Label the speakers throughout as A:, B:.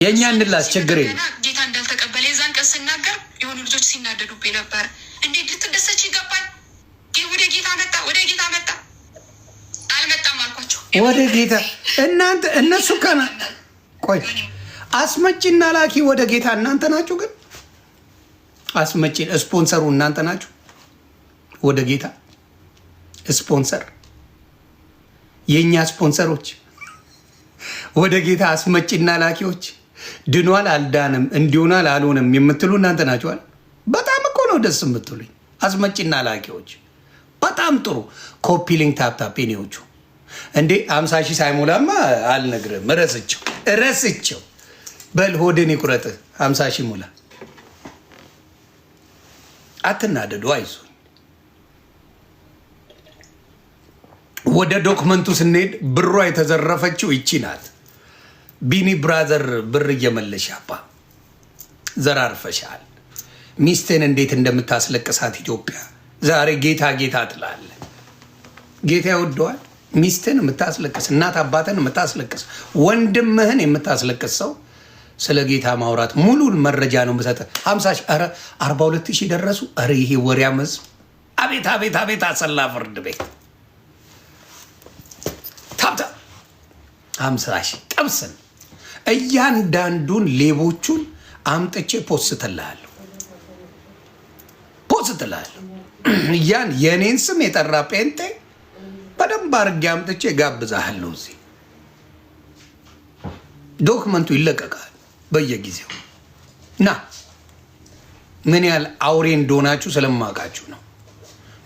A: የኛ እንላስ ችግር የለም።
B: ጌታ እንዳልተቀበለ የዛን ቀን ስናገር የሆኑ ልጆች ሲናደዱብኝ ነበር። እንዴት ልትደሰች ይገባል። ወደ ጌታ መጣ፣ ወደ ጌታ መጣ። አልመጣም አልኳቸው።
A: ወደ ጌታ እናንተ እነሱ ከና ቆይ አስመጪና ላኪ ወደ ጌታ እናንተ ናችሁ። ግን አስመጪ ስፖንሰሩ እናንተ ናችሁ። ወደ ጌታ ስፖንሰር የኛ ስፖንሰሮች ወደ ጌታ አስመጪና ላኪዎች ድኗል አልዳንም እንዲሆናል አልሆነም የምትሉ እናንተ ናችኋል። በጣም እኮ ነው ደስ የምትሉኝ አስመጪና ላኪዎች። በጣም ጥሩ ኮፒ ሊንክ ታፕታፕ ኔዎቹ እንዴ 50 ሺህ ሳይሞላማ አልነግርም። ረስቸው በል ሆድን ይቁረጥ። 50 ሺህ ሙላ። አትናደዱ፣ አይዞኝ። ወደ ዶክመንቱ ስንሄድ ብሯ የተዘረፈችው ይቺ ናት። ቢኒ ብራዘር ብር እየመለሽ አባ ዘራርፈሻል። ሚስትን እንዴት እንደምታስለቅሳት ኢትዮጵያ ዛሬ ጌታ ጌታ ትላለ። ጌታ ይወደዋል። ሚስትን የምታስለቅስ እናት አባትን የምታስለቅስ ወንድምህን የምታስለቅስ ሰው ስለ ጌታ ማውራት ሙሉን መረጃ ነው የምሰጠህ። 50 ሺህ 42 ሺህ ደረሱ። ኧረ ይሄ ወሬ አመዝ። አቤት አቤት አቤት! አሰላ ፍርድ ቤት ታብታ 50 ሺህ ጠብስን። እያንዳንዱን ሌቦቹን አምጥቼ ፖስትልሃለሁ። ያን የኔን ስም የጠራ ጴንጤ በደንብ አድርጌ አምጥቼ ጋብዛሃለሁ። እዚህ ዶክመንቱ ይለቀቃል በየጊዜው። ና ምን ያህል አውሬ እንደሆናችሁ ስለማውቃችሁ ነው።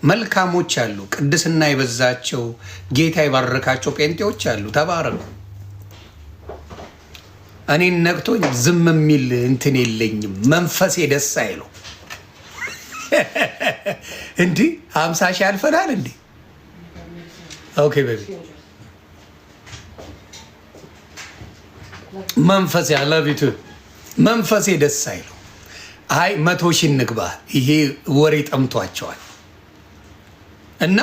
A: መልካሞች አሉ፣ ቅድስና የበዛቸው ጌታ የባረካቸው ጴንጤዎች አሉ። ተባረኩ። እኔን ነግቶኝ ዝም የሚል እንትን የለኝም። መንፈሴ ደስ አይለው። እንዲህ 50 ሺህ አልፈናል እንዴ? ኦኬ ቤቢ መንፈሴ አላቢቱ መንፈሴ ደስ አይለው። አይ 100 ሺህ እንግባ። ይሄ ወሬ ጠምቷቸዋል። እና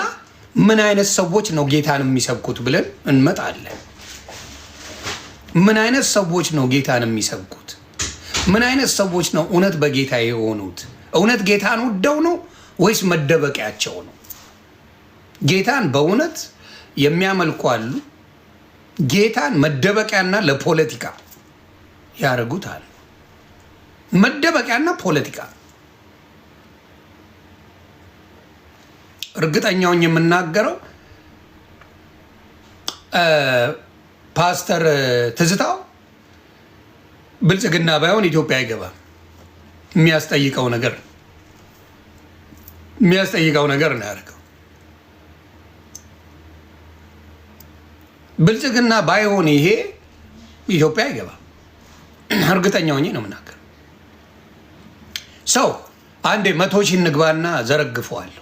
A: ምን አይነት ሰዎች ነው ጌታን የሚሰብኩት ብለን እንመጣለን። ምን አይነት ሰዎች ነው ጌታን የሚሰብኩት? ምን አይነት ሰዎች ነው እውነት በጌታ የሆኑት? እውነት ጌታን ወደው ነው ወይስ መደበቂያቸው ነው? ጌታን በእውነት የሚያመልኩ አሉ። ጌታን መደበቂያና ለፖለቲካ ያደርጉታል። መደበቂያና ፖለቲካ። እርግጠኛውን የምናገረው ፓስተር ትዝታው ብልጽግና ባይሆን ኢትዮጵያ አይገባም። የሚያስጠይቀው ነገር ነው ያደርገው። ብልጽግና ባይሆን ይሄ ኢትዮጵያ አይገባም። እርግጠኛ ሆኜ ነው የምናገረው። ሰው አንዴ 100 ሺህ እንግባና ዘረግፈዋለሁ።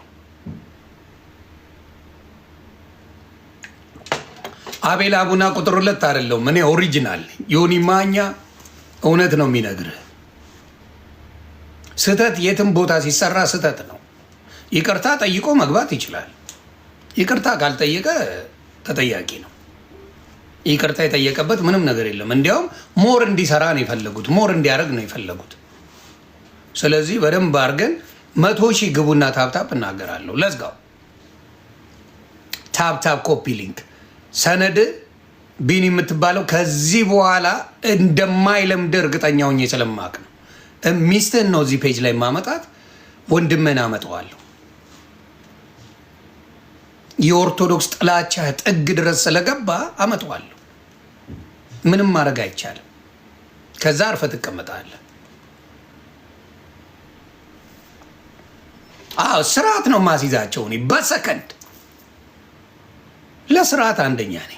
A: አቤል አቡና ቁጥር 2 አይደለሁም እኔ ኦሪጂናል። ዮኒ ማኛ እውነት ነው የሚነግርህ። ስህተት የትም ቦታ ሲሰራ ስህተት ነው። ይቅርታ ጠይቆ መግባት ይችላል። ይቅርታ ካልጠየቀ ተጠያቂ ነው። ይቅርታ የጠየቀበት ምንም ነገር የለም። እንዲያውም ሞር እንዲሰራ ነው የፈለጉት፣ ሞር እንዲያደርግ ነው የፈለጉት። ስለዚህ በደንብ አድርገን 100 ሺህ ግቡና ታፕታፕ እናገራለሁ። ለዝጋው ታፕታፕ ኮፒ ሊንክ ሰነድ ቢኒ የምትባለው ከዚህ በኋላ እንደማይለምድ እርግጠኛ ሆኜ ስለማቅ ነው። ሚስትህን ነው እዚህ ፔጅ ላይ ማመጣት፣ ወንድምህን አመጣዋለሁ። የኦርቶዶክስ ጥላቻ ጥግ ድረስ ስለገባ አመጣዋለሁ። ምንም ማድረግ አይቻልም። ከዛ አርፈህ ትቀመጣለህ። ስርዓት ነው ማስይዛቸው። እኔ በሰከንድ ለስርዓት አንደኛ ነኝ።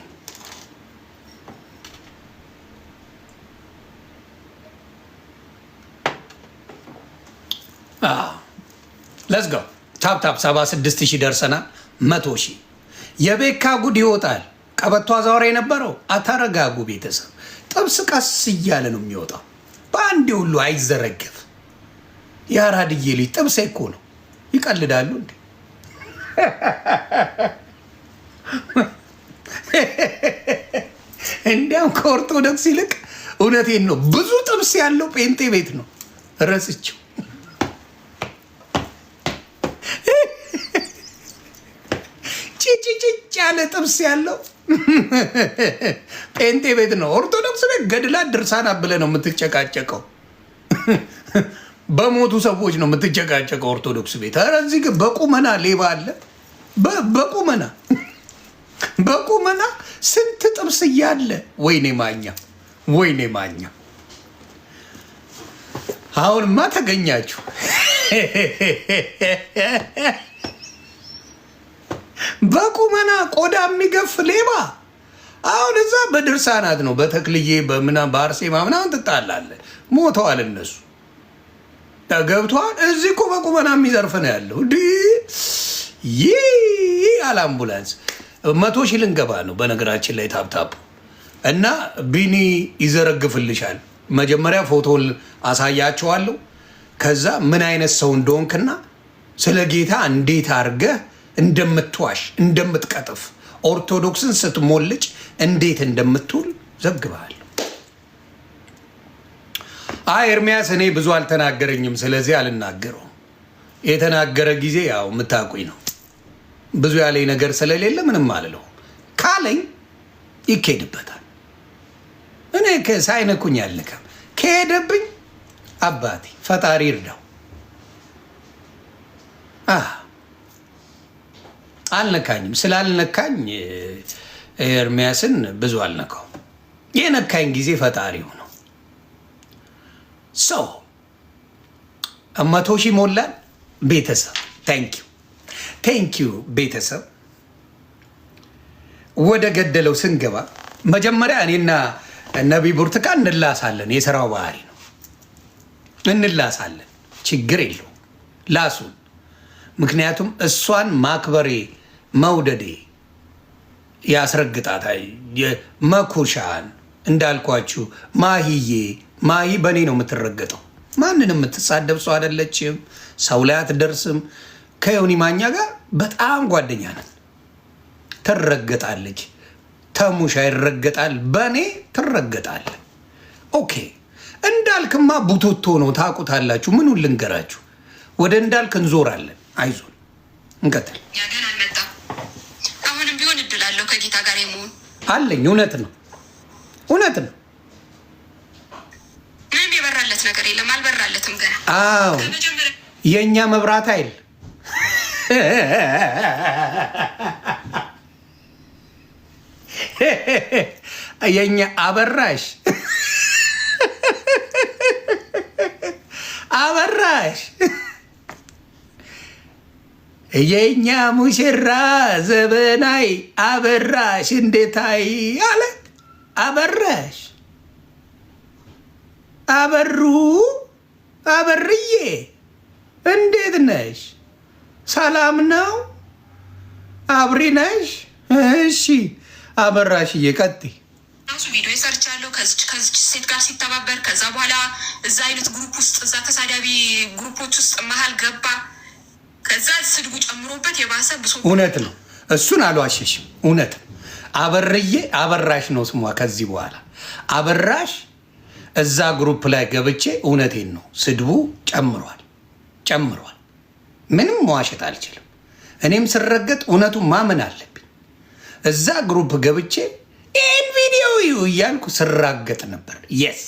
A: ለዝጋው ታፕታፕ 76 ሺህ ደርሰናል። 100 ሺህ የቤካ ጉድ ይወጣል። ቀበቶ አዛዋሪ የነበረው አታረጋጉ። ቤተሰብ ጥብስ ቀስ እያለ ነው የሚወጣው። በአንዴ ሁሉ አይዘረገፍ። የአራድዬ ልጅ ጥብሴ እኮ ነው። ይቀልዳሉ እንዴ? እንዲያም ከኦርቶዶክስ ይልቅ እውነቴን ነው። ብዙ ጥብስ ያለው ጴንጤ ቤት ነው። ረስችው ጭጭጭጭ ያለ ጥብስ ያለው ጴንጤ ቤት ነው። ኦርቶዶክስ ቤት ገድላት ድርሳናት ብለህ ነው የምትጨቃጨቀው። በሞቱ ሰዎች ነው የምትጨቃጨቀው ኦርቶዶክስ ቤት። ኧረ እዚህ ግን በቁመና ሌባ አለ። በቁመና ስንት ጥብስ እያለ ወይኔ ማኛ፣ ወይኔ ማኛ። አሁንማ ተገኛችሁ። በቁመና ቆዳ የሚገፍ ሌባ። አሁን እዛ በድርሳናት ነው በተክልዬ በአርሴማ ምናምን ትጣላለህ። ሞተዋል እነሱ ገብተዋል። እዚህ እኮ በቁመና የሚዘርፍ ነው ያለው። ይህ አልአምቡላንስ 100 ሺህ ልንገባ ነው በነገራችን ላይ ታፕታፑ እና ቢኒ ይዘረግፍልሻል። መጀመሪያ ፎቶን አሳያቸዋለሁ። ከዛ ምን አይነት ሰው እንደሆንክና ስለ ጌታ እንዴት አድርገህ እንደምትዋሽ እንደምትቀጥፍ ኦርቶዶክስን ስትሞልጭ እንዴት እንደምትውል ዘግበሃል። አይ ኤርሚያስ እኔ ብዙ አልተናገረኝም፣ ስለዚህ አልናገረውም። የተናገረ ጊዜ ያው የምታውቁኝ ነው። ብዙ ያለኝ ነገር ስለሌለ ምንም አልለው። ካለኝ ይኬድበታል። እኔ ሳይነኩኝ አልነካም። ከሄደብኝ አባቴ ፈጣሪ ይርዳው። አልነካኝም። ስላልነካኝ ኤርሚያስን ብዙ አልነካው። የነካኝ ጊዜ ፈጣሪው ነው። ሰው 100 ሺህ ሞላን። ቤተሰብ ቴንኪዩ ቤተሰብ። ወደ ገደለው ስንገባ መጀመሪያ እኔና ነቢ ብርቱካን እንላሳለን። የስራው ባህሪ ነው። እንላሳለን፣ ችግር የለው ላሱን። ምክንያቱም እሷን ማክበሬ መውደዴ ያስረግጣታል። መኩሻን እንዳልኳችሁ ማሂ በእኔ ነው የምትረገጠው። ማንንም የምትሳደብ ሰው አይደለችም። ሰው ላይ አትደርስም። ከዮኒ ማኛ ጋር በጣም ጓደኛ ነን። ትረገጣለች። ተሙሻ ይረገጣል፣ በእኔ ትረገጣለ። ኦኬ እንዳልክማ ቡቶቶ ነው ታውቁታላችሁ። ምኑን ልንገራችሁ? ወደ እንዳልክ እንዞራለን። አይዞን እንቀጥል።
B: ያገን አልመጣም። አሁንም ቢሆን እድል አለው ከጌታ ጋር የመሆን
A: አለኝ። እውነት ነው።
B: ምንም የበራለት ነገር የለም። አልበራለትም ገና።
A: አዎ የእኛ መብራት ኃይል የእኛ አበራሽ የእኛ ሙሽራ ዘበናይ አበራሽ እንዴታይ አለ። አበራሽ አበርዬ እንዴት ነሽ? ሰላም ነው? አብሪ ነሽ? እሺ አበራሽዬ ቀጥይ።
B: ራሱ ቪዲዮ ሰርቻለሁ ከዚች ሴት ጋር ሲተባበር። ከዛ በኋላ እዛ አይነት ግሩፕ ውስጥ እዛ ተሳዳቢ ግሩፖች ውስጥ መሀል ገባ። ከዛ ስድቡ ጨምሮበት የባሰ ብሶ። እውነት
A: ነው፣ እሱን አልዋሸሽም። እውነት አበርዬ አበራሽ ነው ስሟ። ከዚህ በኋላ አበራሽ እዛ ግሩፕ ላይ ገብቼ እውነቴን ነው ስድቡ ጨምሯል። ምንም መዋሸት አልችልም። እኔም ስረገጥ እውነቱን ማመን አለብኝ። እዛ ግሩፕ ገብቼ ይህን ቪዲዮ እያልኩ ስራገጥ ነበር። የስ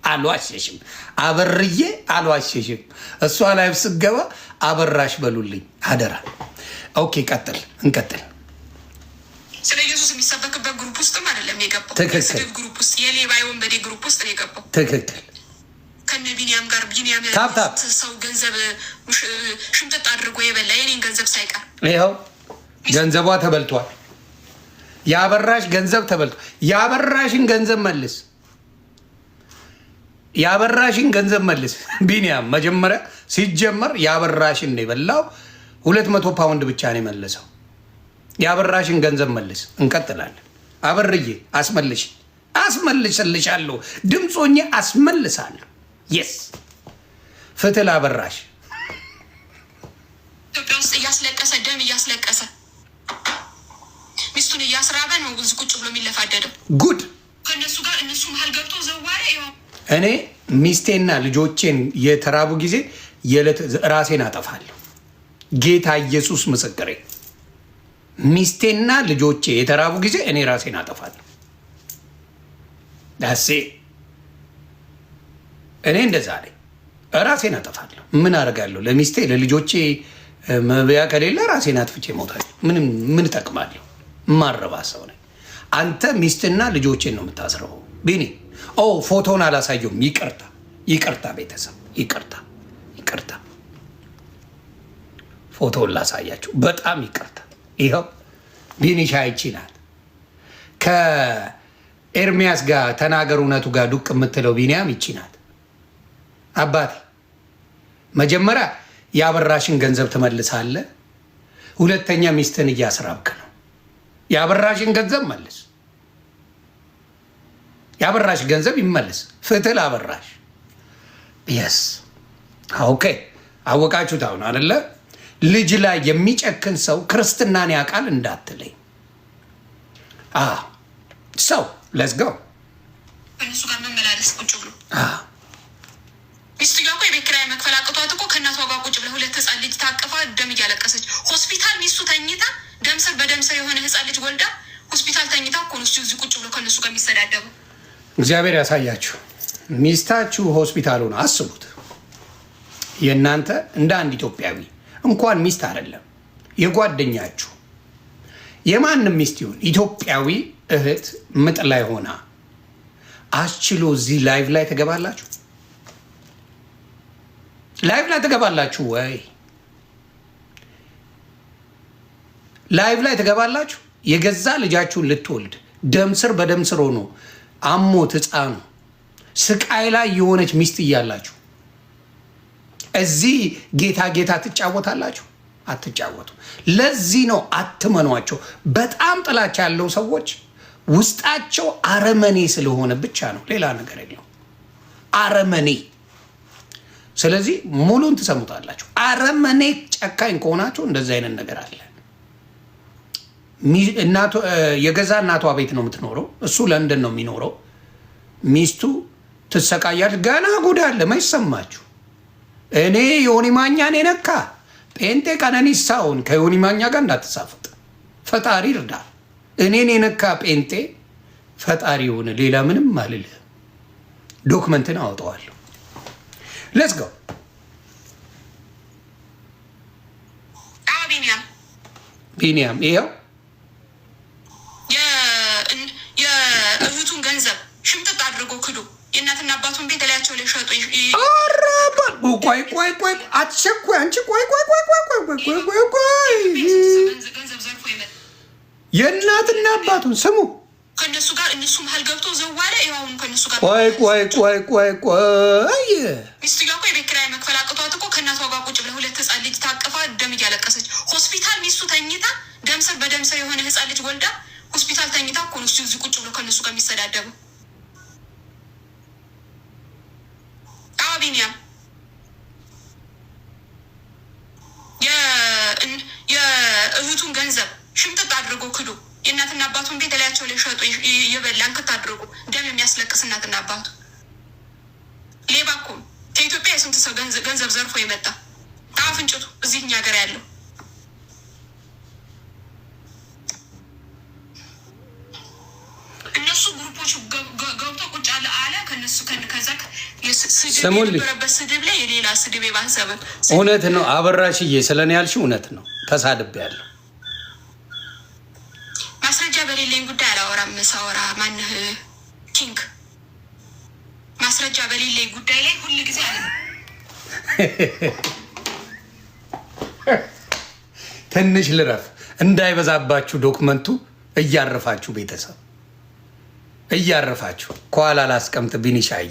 A: አልዋሸሽም፣ አበርዬ አልዋሸሽም። እሷ ላይ ስገባ አበራሽ በሉልኝ አደራ። ኦኬ እንቀጥል።
B: ስለ ኢየሱስ የሚሰበክበት ግሩፕ ውስጥም አይደለም የገባው።
A: ትክክል።
B: ግሩፕ ውስጥ የሌባ የወንበዴ ግሩፕ ውስጥ ነው የገባው።
A: ትክክል።
B: ከነ ቢኒያም ጋር ቢኒያም ሰው ገንዘብ ሽምጥጥ አድርጎ የበላ የኔን ገንዘብ ሳይቀር
A: ይኸው ገንዘቧ ተበልቷል። የአበራሽ ገንዘብ ተበልቷል። የአበራሽን ገንዘብ መልስ። ቢኒያም መጀመሪያ ሲጀመር የአበራሽን ነው የበላው። 200 ፓውንድ ብቻ ነው የመለሰው። የአበራሽን ገንዘብ መልስ። እንቀጥላለን። አበርዬ አስመልስልሻለሁ። ድምፆኜ አስመልሳለሁ። የስ ፍትል አበራሽ
B: ኢትዮጵያ ውስጥ እያስለቀሰ ደም እያስለቀሰ ሚስቱን እያስራበ ነው ቁጭ ብሎ የሚለፋደደው።
A: ጉድ
B: ከነሱ ጋር እነሱ መሀል ገብቶ ዘዋሪ።
A: እኔ ሚስቴና ልጆቼን የተራቡ ጊዜ የዕለት ራሴን አጠፋለሁ። ጌታ ኢየሱስ ምስክሬ። ሚስቴና ልጆቼ የተራቡ ጊዜ እኔ ራሴን አጠፋለሁ። ዳሴ እኔ እንደዛ ላይ ራሴን አጠፋለሁ። ምን አደርጋለሁ? ለሚስቴ ለልጆቼ መብያ ከሌለ ራሴን አጥፍቼ እሞታለሁ። ምን እጠቅማለሁ? ማረባ ሰው ነኝ። አንተ ሚስትና ልጆቼን ነው የምታስረው። ቢኒ ፎቶን አላሳየውም። ይቅርታ ቤተሰብ፣ ይቅርታ። ፎቶን ላሳያችሁ። በጣም ይቅርታ። ይኸው ቢኒሻ ይቺ ናት። ከኤርሚያስ ጋር ተናገር እውነቱ ጋር ዱቅ የምትለው ቢኒያም ይቺ ናት። አባቴ መጀመሪያ የአበራሽን ገንዘብ ትመልሳለህ። ሁለተኛ ሚስትን እያስራብክ ነው። የአበራሽን ገንዘብ መልስ። የአበራሽ ገንዘብ ይመልስ። ፍትህ ለአበራሽ። የስ ኦኬ። አወቃችሁት አሁን አደለ? ልጅ ላይ የሚጨክን ሰው ክርስትናን ያውቃል እንዳትለኝ። ሰው ለዝገው
B: ከእነሱ ጋር መመላለስ ቁጭ ብሎ ሚስቱ እኮ የቤት ኪራይ መክፈል አቅቷት እኮ ከእናቷ ጋር ቁጭ ብለ ሁለት ህፃን ልጅ ታቅፋ ደም እያለቀሰች ሆስፒታል ሚስቱ ተኝታ ደምስር በደምስር የሆነ ህፃን ልጅ ወልዳ ሆስፒታል ተኝታ እኮ ነው እዚህ ቁጭ ብሎ ከእነሱ ጋር የሚሰዳደቡ።
A: እግዚአብሔር ያሳያችሁ። ሚስታችሁ ሆስፒታሉ ነው አስቡት። የእናንተ እንደ አንድ ኢትዮጵያዊ እንኳን ሚስት አይደለም የጓደኛችሁ የማንም ሚስት ይሁን ኢትዮጵያዊ እህት ምጥ ላይ ሆና አስችሎ እዚህ ላይቭ ላይ ትገባላችሁ? ላይቭ ላይ ትገባላችሁ ወይ? ላይቭ ላይ ትገባላችሁ? የገዛ ልጃችሁን ልትወልድ ደምስር በደምስር ሆኖ አሞት ህፃኑ ስቃይ ላይ የሆነች ሚስት እያላችሁ እዚህ ጌታ ትጫወታላችሁ? አትጫወቱ። ለዚህ ነው አትመኗቸው። በጣም ጥላቻ ያለው ሰዎች ውስጣቸው አረመኔ ስለሆነ ብቻ ነው፣ ሌላ ነገር የለው። አረመኔ። ስለዚህ ሙሉን ትሰሙታላችሁ። አረመኔ ጨካኝ ከሆናችሁ እንደዚህ አይነት ነገር አለ። የገዛ እናቷ ቤት ነው የምትኖረው፣ እሱ ለንደን ነው የሚኖረው። ሚስቱ ትሰቃያለች። ገና ጉዳ አለ ማይሰማችሁ። እኔ ዮኒ ማኛን የነካ ጴንጤ ቀነኒሳውን ከዮኒ ማኛ ጋር እንዳትሳፈጥ፣ ፈጣሪ እርዳ። እኔን የነካ ጴንጤ ፈጣሪ ሆነ፣ ሌላ ምንም አልልህ። ዶክመንትን አወጣዋለሁ። ሌትስ ጎ። ቢኒያም ይኸው
B: የእህቱን ገንዘብ ሽምጥጥ አድርጎ ክዶ የእናትና አባቱን ቤት ላያቸው ላይ ሸጡ።
A: ቆይ አትሸኩይ አንቺ። ቆይ
B: ገንዘብ ዘርፎ ይመጣ
A: የእናትና አባቱን ስሙ።
B: ከእነሱ ጋር እነሱ መሀል ገብቶ ዘዋለ። ይሁን ከእነሱ ጋር
A: ቆይ
B: ሚስትየው እኮ የቤት ኪራይ መክፈል አቅቷት እኮ ከእናቷ ጋር ቁጭ ብለ ሁለት ህፃን ልጅ ታቅፋ ደም እያለቀሰች ሆስፒታል ሚስቱ ተኝታ ደምስር በደምስር የሆነ ህፃን ልጅ ወልዳ ሆስፒታል ተኝታ እኮ ነው እዚህ ቁጭ ብሎ ከእነሱ ጋር የሚሰዳደቡ። ቢኒያም የእህቱን ገንዘብ ሽምጥጥ አድርጎ ክዶ የእናትና አባቱን ቤት ላያቸው ላይ ሸጡ። የበላ እንክት አድርጎ ደም የሚያስለቅስ እናትና አባቱ ሌባ እኮ ከኢትዮጵያ የስንት ሰው ገንዘብ ዘርፎ የመጣ አፍንጭቱ እዚህ እኛ ሀገር ያለው። እነሱ ግሩፖች ገብቶ ቁጭ አለ ከነሱ ከዛ የነበረበት ስድብ ላይ የሌላ ስድብ የባሰበ
A: እውነት ነው። አበራሽዬ ስለኔ ያልሽው እውነት ነው። ተሳድቤያለሁ።
B: ማስረጃ በሌለኝ ጉዳይ አላወራም። ሳወራ ማንህ ኪንግ ማስረጃ በሌለኝ ጉዳይ ላይ ሁሉ ጊዜ አለ።
A: ትንሽ ልረፍ እንዳይበዛባችሁ ዶክመንቱ። እያረፋችሁ ቤተሰብ እያረፋችሁ ከኋላ ላስቀምጥ። ቢኒሻዬ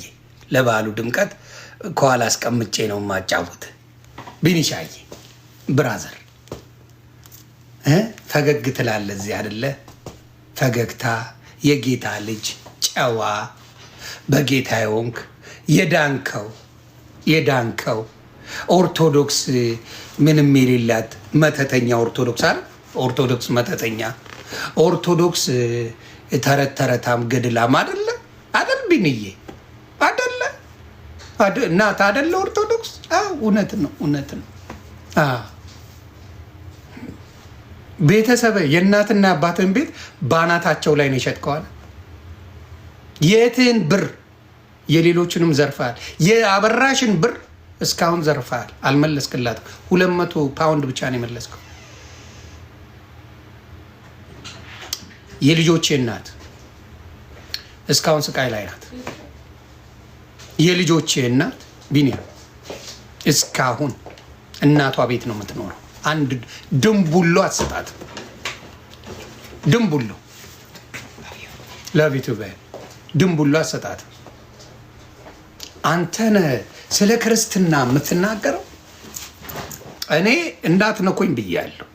A: ለባሉ ድምቀት ከኋላ አስቀምጬ ነው የማጫውት። ቢኒሻዬ ብራዘር ፈገግ ትላለህ እዚህ አይደለ? ፈገግታ የጌታ ልጅ ጨዋ በጌታ የሆንክ የዳንከው ኦርቶዶክስ ምንም የሌላት መተተኛ ኦርቶዶክስ አለ። ኦርቶዶክስ መተተኛ ኦርቶዶክስ ተረታም ገድላም አይደለ አይደል? ቢንዬ አይደለ እናት አይደለ? ኦርቶዶክስ እውነት ነው፣ እውነት ነው። ቤተሰብ የእናትና አባትን ቤት ባናታቸው ላይ ነው የሸጥከዋል። የትን ብር የሌሎችንም ዘርፈሃል። የአበራሽን ብር እስካሁን ዘርፈሃል፣ አልመለስክላትም። 200 ፓውንድ ብቻ ነው የመለስከው። የልጆቼ እናት እስካሁን ስቃይ ላይ ናት። የልጆቼ እናት ቢኒያ እስካሁን እናቷ ቤት ነው የምትኖረው። አንድ ድንቡሎ አትሰጣት። ድንቡሎ ለቤቱ ድንቡሎ አትሰጣት። አንተነ ስለ ክርስትና የምትናገረው። እኔ እንዳትነኩኝ ብያለሁ።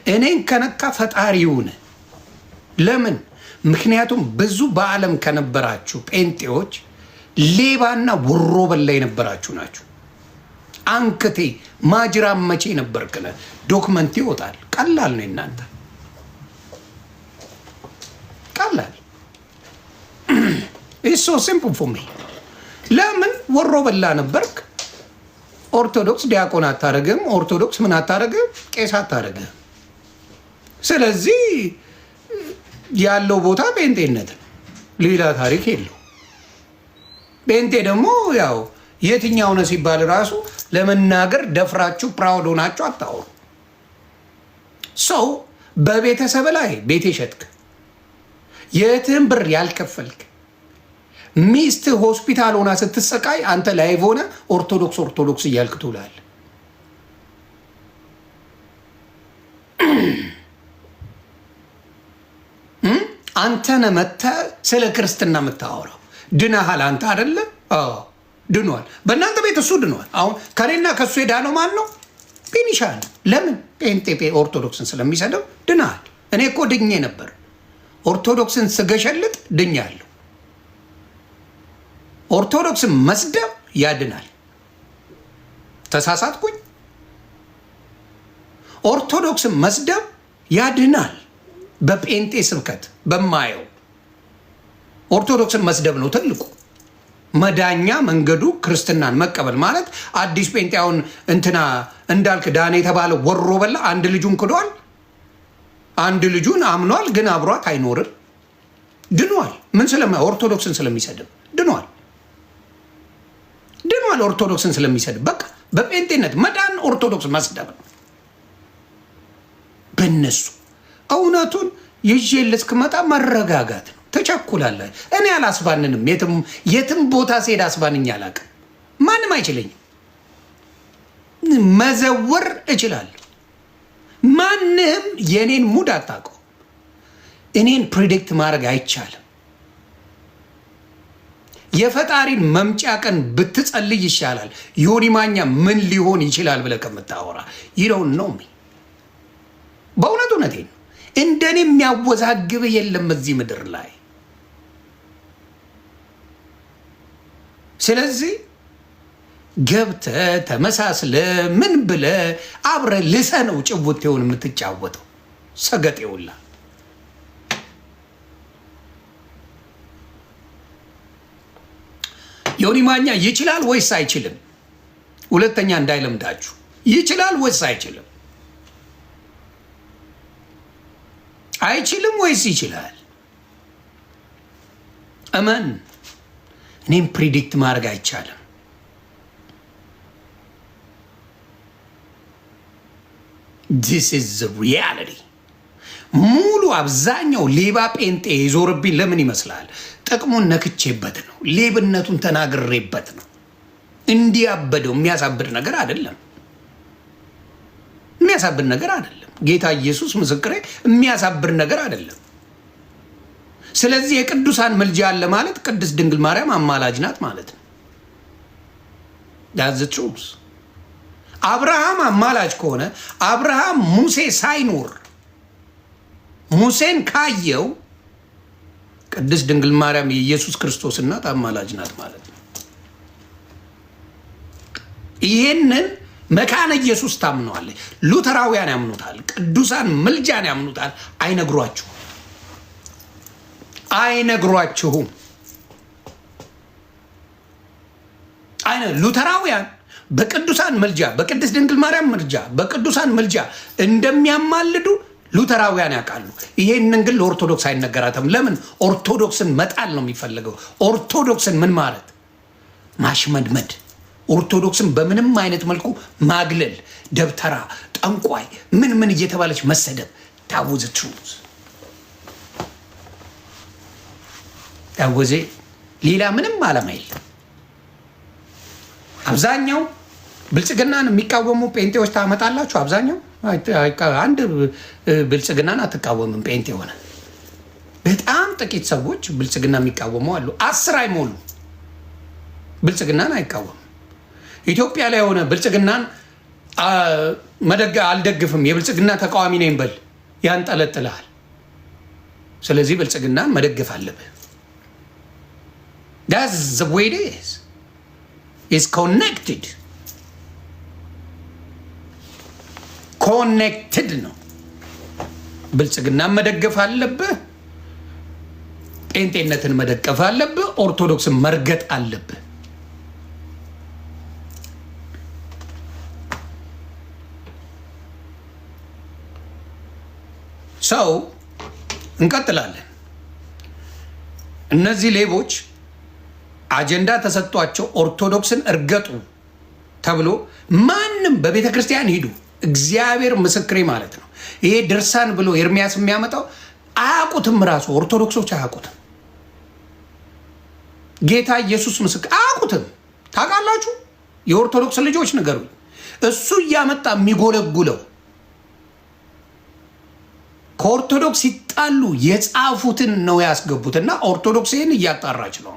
A: እኔን ከነካ ፈጣሪውን ለምን? ምክንያቱም ብዙ በዓለም ከነበራችሁ ጴንጤዎች ሌባና ወሮ በላ የነበራችሁ ናችሁ። አንክቴ ማጅራም መቼ ነበርክነ ዶክመንት ይወጣል። ቀላል ነው እናንተ፣ ቀላል ኢትስ ሶ ሲምፕል ፎር ሚ። ለምን ወሮ በላ ነበርክ? ኦርቶዶክስ ዲያቆን አታረግም፣ ኦርቶዶክስ ምን አታረግም፣ ቄስ አታረግም። ስለዚህ ያለው ቦታ ጴንጤነት ነው፣ ሌላ ታሪክ የለው። ጴንጤ ደግሞ ያው የትኛው ነው ሲባል ራሱ ለመናገር ደፍራችሁ ፕራውድ ሆናችሁ አታወሩ። ሰው በቤተሰብ ላይ ቤት የሸጥክ የትም ብር ያልከፈልክ ሚስት ሆስፒታል ሆና ስትሰቃይ አንተ ላይቭ ሆነ ኦርቶዶክስ ኦርቶዶክስ እያልክ ትውላለህ። አንተነ መተህ ስለ ክርስትና የምታወራው ድነሃል። አንተ አይደለ? ድኗል። በእናንተ ቤት እሱ ድኗል። አሁን ከኔና ከእሱ የዳነው ማን ነው? ቢኒሻል። ለምን? ጴንጤ ኦርቶዶክስን ስለሚሰደው ድናል። እኔ እኮ ድኜ ነበር። ኦርቶዶክስን ስገሸልጥ ድኛለሁ። ኦርቶዶክስን መስደብ ያድናል። ተሳሳትኩኝ? ኦርቶዶክስን መስደብ ያድናል። በጴንጤ ስብከት በማየው ኦርቶዶክስን መስደብ ነው ትልቁ መዳኛ መንገዱ። ክርስትናን መቀበል ማለት አዲስ ጴንጤውን እንትና እንዳልክ ዳን የተባለ ወሮ በላ አንድ ልጁን ክዷል። አንድ ልጁን አምኗል፣ ግን አብሯት አይኖርም። ድኗል። ምን ኦርቶዶክስን ስለሚሰድብ ድኗል። ኦርቶዶክስን ስለሚሰድብ በቃ በጴንጤነት መዳን ኦርቶዶክስ መስደብ ነው። በእነሱ እውነቱን ይዤ ልስክመጣ መረጋጋት ነው። ተቸኩላለህ። እኔ አላስባንንም። የትም ቦታ ስሄድ አስባንኝ አላውቅም። ማንም አይችለኝም። መዘወር እችላለሁ። ማንም የኔን ሙድ አታውቀው። እኔን ፕሪዲክት ማድረግ አይቻልም። የፈጣሪን መምጫ ቀን ብትጸልይ ይሻላል። ዮኒ ማኛ ምን ሊሆን ይችላል ብለህ ከምታወራ ይለውን ነው። በእውነት እውነቴን ነው። እንደኔ የሚያወዛግብህ የለም እዚህ ምድር ላይ። ስለዚህ ገብተህ ተመሳስለህ ምን ብለህ አብረህ ልሰህ ነው ጭውቴውን የምትጫወተው። ሰገጤውላ ዮኒ ማኛ ይችላል ወይስ አይችልም? ሁለተኛ እንዳይለምዳችሁ። ይችላል ወይስ አይችልም? አይችልም ወይስ ይችላል? እመን። እኔም ፕሪዲክት ማድረግ አይቻልም። ዲስ ኢዝ ዘ ሪያሊቲ። ሙሉ አብዛኛው ሌባ ጴንጤ የዞርብኝ ለምን ይመስላል? ጥቅሙን ነክቼበት ነው። ሌብነቱን ተናግሬበት ነው። እንዲያበደው የሚያሳብድ ነገር አይደለም። የሚያሳብድ ነገር አይደለም። ጌታ ኢየሱስ ምስክሬ፣ የሚያሳብድ ነገር አይደለም። ስለዚህ የቅዱሳን ምልጃ አለ ማለት ቅድስት ድንግል ማርያም አማላጅ ናት ማለት ነው። ዳዝ ትሩዝ። አብርሃም አማላጅ ከሆነ አብርሃም ሙሴ ሳይኖር ሙሴን ካየው ቅድስት ድንግል ማርያም የኢየሱስ ክርስቶስ እናት አማላጅ ናት ማለት ነው። ይሄንን መካነ ኢየሱስ ታምነዋለች። ሉተራውያን ያምኑታል። ቅዱሳን ምልጃን ያምኑታል። አይነግሯችሁ። አይነግሯችሁም። ሉተራውያን በቅዱሳን ምልጃ፣ በቅድስት ድንግል ማርያም ምልጃ፣ በቅዱሳን ምልጃ እንደሚያማልዱ ሉተራውያን ያውቃሉ። ይሄንን ግን ለኦርቶዶክስ አይነገራትም። ለምን? ኦርቶዶክስን መጣል ነው የሚፈልገው። ኦርቶዶክስን ምን ማለት? ማሽመድመድ። ኦርቶዶክስን በምንም አይነት መልኩ ማግለል፣ ደብተራ፣ ጠንቋይ፣ ምን እየተባለች መሰደብ። ታውዝ ትሩዝ ታውዜ ሌላ ምንም ዓላማ የለም። አብዛኛው ብልጽግናን የሚቃወሙ ጴንጤዎች ታመጣላችሁ። አብዛኛው አንድ ብልጽግናን አትቃወምም ጴንጤ ሆነ። በጣም ጥቂት ሰዎች ብልጽግና የሚቃወሙ አሉ። 10 አይሞሉ ብልጽግናን አይቃወም። ኢትዮጵያ ላይ የሆነ ብልጽግናን አልደግፍም የብልጽግና ተቃዋሚ ነኝ በል ያንጠለጥልሃል። ስለዚህ ብልጽግናን መደገፍ አለብህ። That's the way it is. It's connected. ኮኔክትድ ነው። ብልጽግናን መደገፍ አለብህ። ጴንጤነትን መደገፍ አለብህ። ኦርቶዶክስን መርገጥ አለብህ። ሰው እንቀጥላለን። እነዚህ ሌቦች አጀንዳ ተሰጥቷቸው ኦርቶዶክስን እርገጡ ተብሎ ማንም በቤተ ክርስቲያን ሂዱ፣ እግዚአብሔር ምስክሬ ማለት ነው። ይሄ ድርሳን ብሎ ኤርሚያስ የሚያመጣው አያውቁትም። ራሱ ኦርቶዶክሶች አያውቁትም። ጌታ ኢየሱስ ምስክር አያውቁትም። ታውቃላችሁ? የኦርቶዶክስ ልጆች ንገሩኝ። እሱ እያመጣ የሚጎለጉለው ከኦርቶዶክስ ሲጣሉ የጻፉትን ነው ያስገቡትና ኦርቶዶክስ ይህን እያጣራች ነው።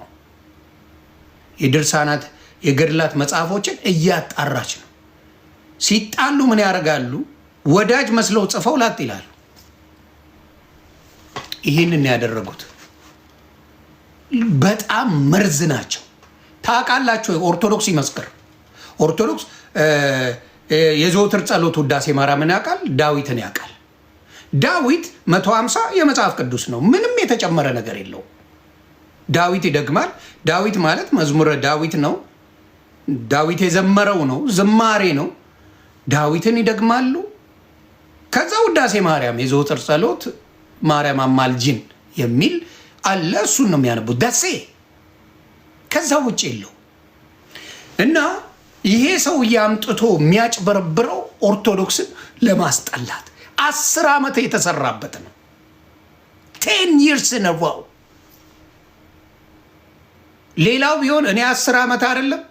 A: የድርሳናት የገድላት መጽሐፎችን እያጣራች ነው። ሲጣሉ ምን ያደርጋሉ? ወዳጅ መስለው ጽፈው ላጥ ይላሉ። ይህንን ያደረጉት በጣም መርዝ ናቸው። ታውቃላችሁ? ኦርቶዶክስ ይመስክር። ኦርቶዶክስ የዘወትር ጸሎት ውዳሴ ማርያምን ያውቃል፣ ዳዊትን ያውቃል። ዳዊት 150 የመጽሐፍ ቅዱስ ነው። ምንም የተጨመረ ነገር የለው። ዳዊት ይደግማል። ዳዊት ማለት መዝሙረ ዳዊት ነው። ዳዊት የዘመረው ነው፣ ዝማሬ ነው። ዳዊትን ይደግማሉ። ከዛ ውዳሴ ማርያም የዘወትር ጸሎት ማርያም አማልጅን የሚል አለ። እሱን ነው የሚያነቡት። ደሴ ከዛ ውጭ የለው እና ይሄ ሰው አምጥቶ የሚያጭበረብረው ኦርቶዶክስን ለማስጠላት 10 ዓመት የተሰራበት ነው። 10 years ነው። ሌላው ቢሆን እኔ 10 ዓመት አይደለም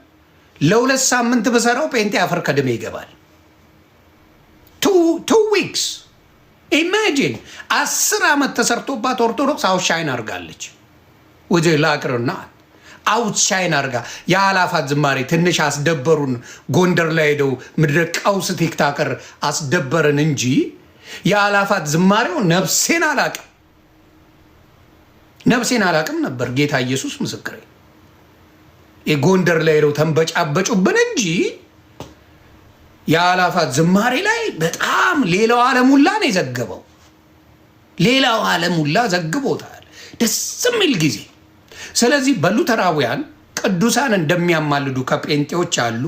A: ለ2 ሳምንት በሰራው ጴንጤ አፈር ከደሜ ይገባል። 2 weeks ኢማጂን 10 ዓመት ተሰርቶባት ኦርቶዶክስ አውትሻይን አድርጋለች። ወደ ላቅርና አውትሻይን አድርጋ የአላፋት ዝማሬ ትንሽ አስደበሩን። ጎንደር ላይ ሄደው ምድረ ቀውስ ቲክታከር አስደበረን እንጂ የአላፋት ዝማሬው ነፍሴን አላቅም ነበር። ጌታ ኢየሱስ ምስክሬ። የጎንደር ላይ ሄደው ተንበጫበጩብን እንጂ የአላፋት ዝማሬ ላይ በጣም ሌላው ዓለም ሁላ ነው የዘገበው። ሌላው ዓለም ሁላ ዘግቦታል። ደስ የሚል ጊዜ። ስለዚህ በሉተራውያን ቅዱሳን እንደሚያማልዱ ከጴንጤዎች አሉ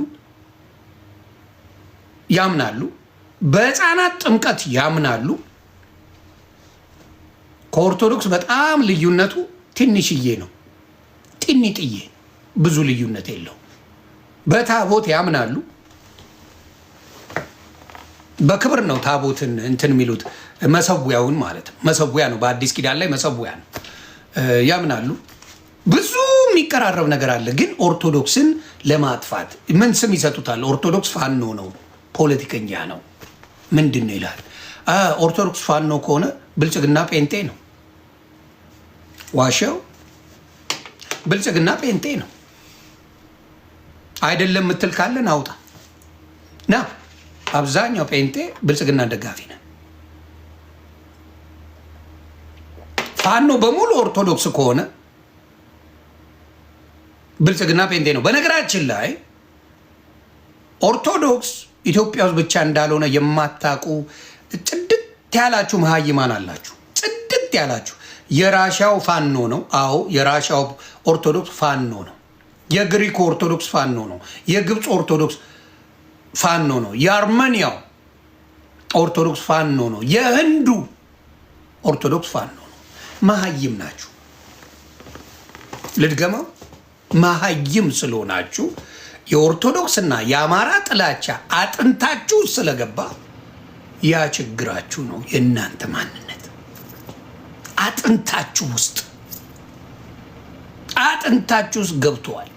A: ያምናሉ። በሕፃናት ጥምቀት ያምናሉ። ከኦርቶዶክስ በጣም ልዩነቱ ትንሽዬ ነው። ጥንጥዬ ብዙ ልዩነት የለው። በታቦት ያምናሉ። በክብር ነው ታቦትን እንትን የሚሉት መሰዊያውን ማለት ነው። መሰዊያ ነው። በአዲስ ኪዳን ላይ መሰዊያ ነው ያምናሉ። ብዙ የሚቀራረብ ነገር አለ። ግን ኦርቶዶክስን ለማጥፋት ምን ስም ይሰጡታል? ኦርቶዶክስ ፋኖ ነው፣ ፖለቲከኛ ነው፣ ምንድን ነው ይላል። ኦርቶዶክስ ፋኖ ከሆነ ብልጽግና ጴንጤ ነው። ዋሸው። ብልጽግና ጴንጤ ነው አይደለም ምትል ካለን አውጣ ና። አብዛኛው ጴንጤ ብልጽግና ደጋፊ ነው። ፋኖ በሙሉ ኦርቶዶክስ ከሆነ ብልጽግና ጴንጤ ነው። በነገራችን ላይ ኦርቶዶክስ ኢትዮጵያ ውስጥ ብቻ እንዳልሆነ የማታውቁ ጽድት ያላችሁ መሀይማን አላችሁ። ጽድት ያላችሁ የራሻው ፋኖ ነው። አዎ የራሻው ኦርቶዶክስ ፋኖ ነው። የግሪክ ኦርቶዶክስ ፋኖ ነው። የግብፅ ኦርቶዶክስ ፋኖ ነው። የአርመኒያው ኦርቶዶክስ ፋኖ ነው። የህንዱ ኦርቶዶክስ ፋኖ ነው። መሀይም ናችሁ። ልድገመው፣ መሀይም ስለሆናችሁ የኦርቶዶክስና የአማራ ጥላቻ አጥንታችሁ ስለገባ ያ ችግራችሁ ነው። የእናንተ ማንነት አጥንታችሁ ውስጥ ገብተዋል